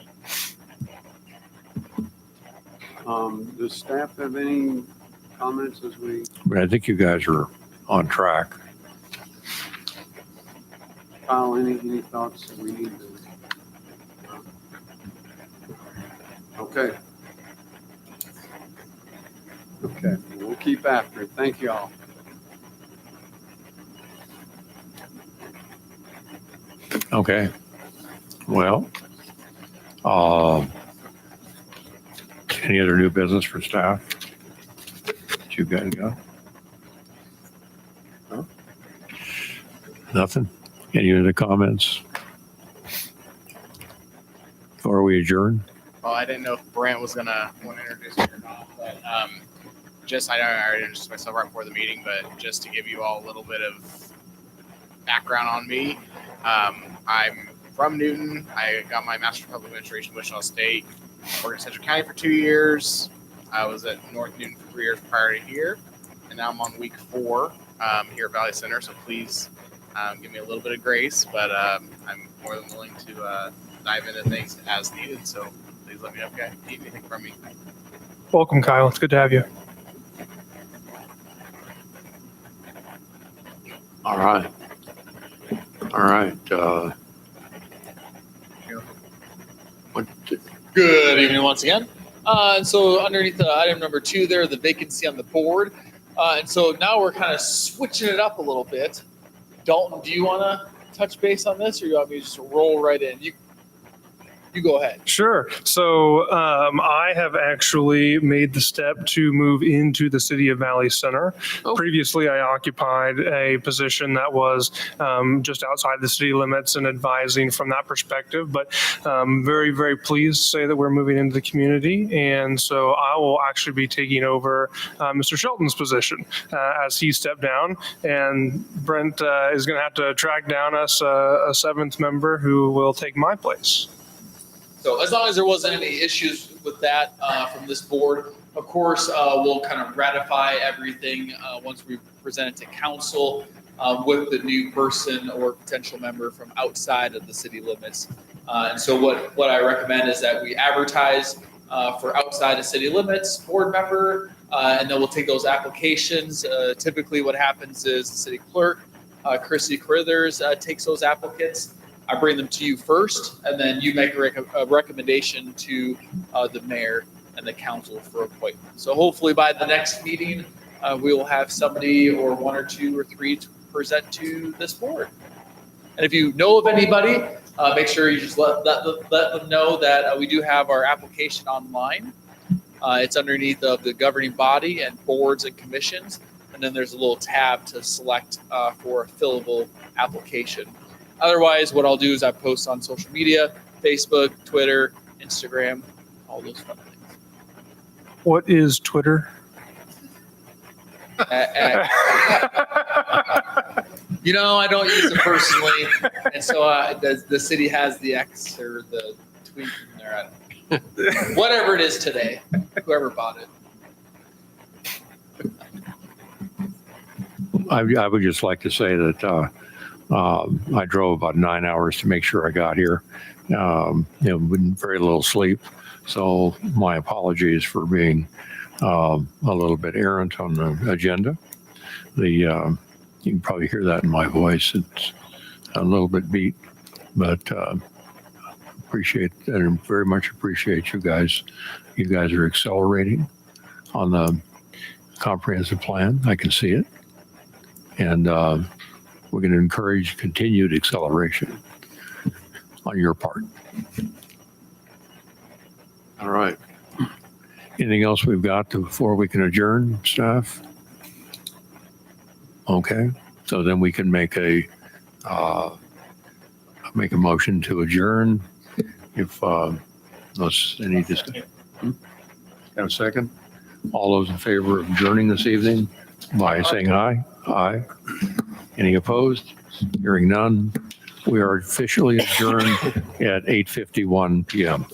Does staff have any comments as we, But I think you guys are on track. Kyle, any thoughts that we need to? Okay. Okay, we'll keep after it. Thank you all. Okay. Well, any other new business for staff that you guys got? No? Nothing? Any other comments? Or we adjourn? Well, I didn't know if Brant was gonna want to introduce me or not, but I know I already introduced myself right before the meeting, but just to give you all a little bit of background on me, I'm from Newton. I got my Master's of Public Administration at Wichita State. Worked in Central County for 2 years. I was at North Newton for 3 years prior to here, and now I'm on week 4 here at Valley Center. So please give me a little bit of grace, but I'm more than willing to dive into things as needed. So please let me know if you need anything from me. Welcome, Kyle. It's good to have you. All right. All right. Good evening once again. And so underneath the item number 2 there, the vacancy on the board. And so now we're kind of switching it up a little bit. Dalton, do you want to touch base on this, or you want me to just roll right in? You go ahead. Sure. So I have actually made the step to move into the city of Valley Center. Oh. Previously, I occupied a position that was just outside the city limits and advising from that perspective. But very, very pleased to say that we're moving into the community. And so I will actually be taking over Mr. Shelton's position as he stepped down. And Brent is going to have to track down us a 7th member who will take my place. So as long as there wasn't any issues with that from this board, of course, we'll kind of ratify everything once we present it to council with the new person or potential member from outside of the city limits. And so what I recommend is that we advertise for outside of city limits board member, and then we'll take those applications. Typically what happens is the city clerk, Chrissy Carithers, takes those applicants. I bring them to you first, and then you make a recommendation to the mayor and the council for appointment. So hopefully by the next meeting, we will have somebody or 1 or 2 or 3 to present to this board. And if you know of anybody, make sure you just let them know that we do have our application online. It's underneath of the governing body and boards and commissions. And then there's a little tab to select for a fillable application. Otherwise, what I'll do is I post on social media, Facebook, Twitter, Instagram, all those fun things. What is Twitter? You know, I don't use it personally, and so the city has the X or the tweet in there. I don't know. Whatever it is today, whoever bought it. I would just like to say that I drove about 9 hours to make sure I got here. With very little sleep. So my apologies for being a little bit errant on the agenda. You can probably hear that in my voice. It's a little bit beat, but appreciate and very much appreciate you guys. You guys are accelerating on the comprehensive plan. I can see it. And we're going to encourage continued acceleration on your part. All right. Anything else we've got before we can adjourn, staff? Okay. So then we can make a motion to adjourn. If there's any discussion. Have a second? All those in favor of adjourning this evening by saying aye? Aye. Any opposed? Hearing none. We are officially adjourned at 8:51 PM.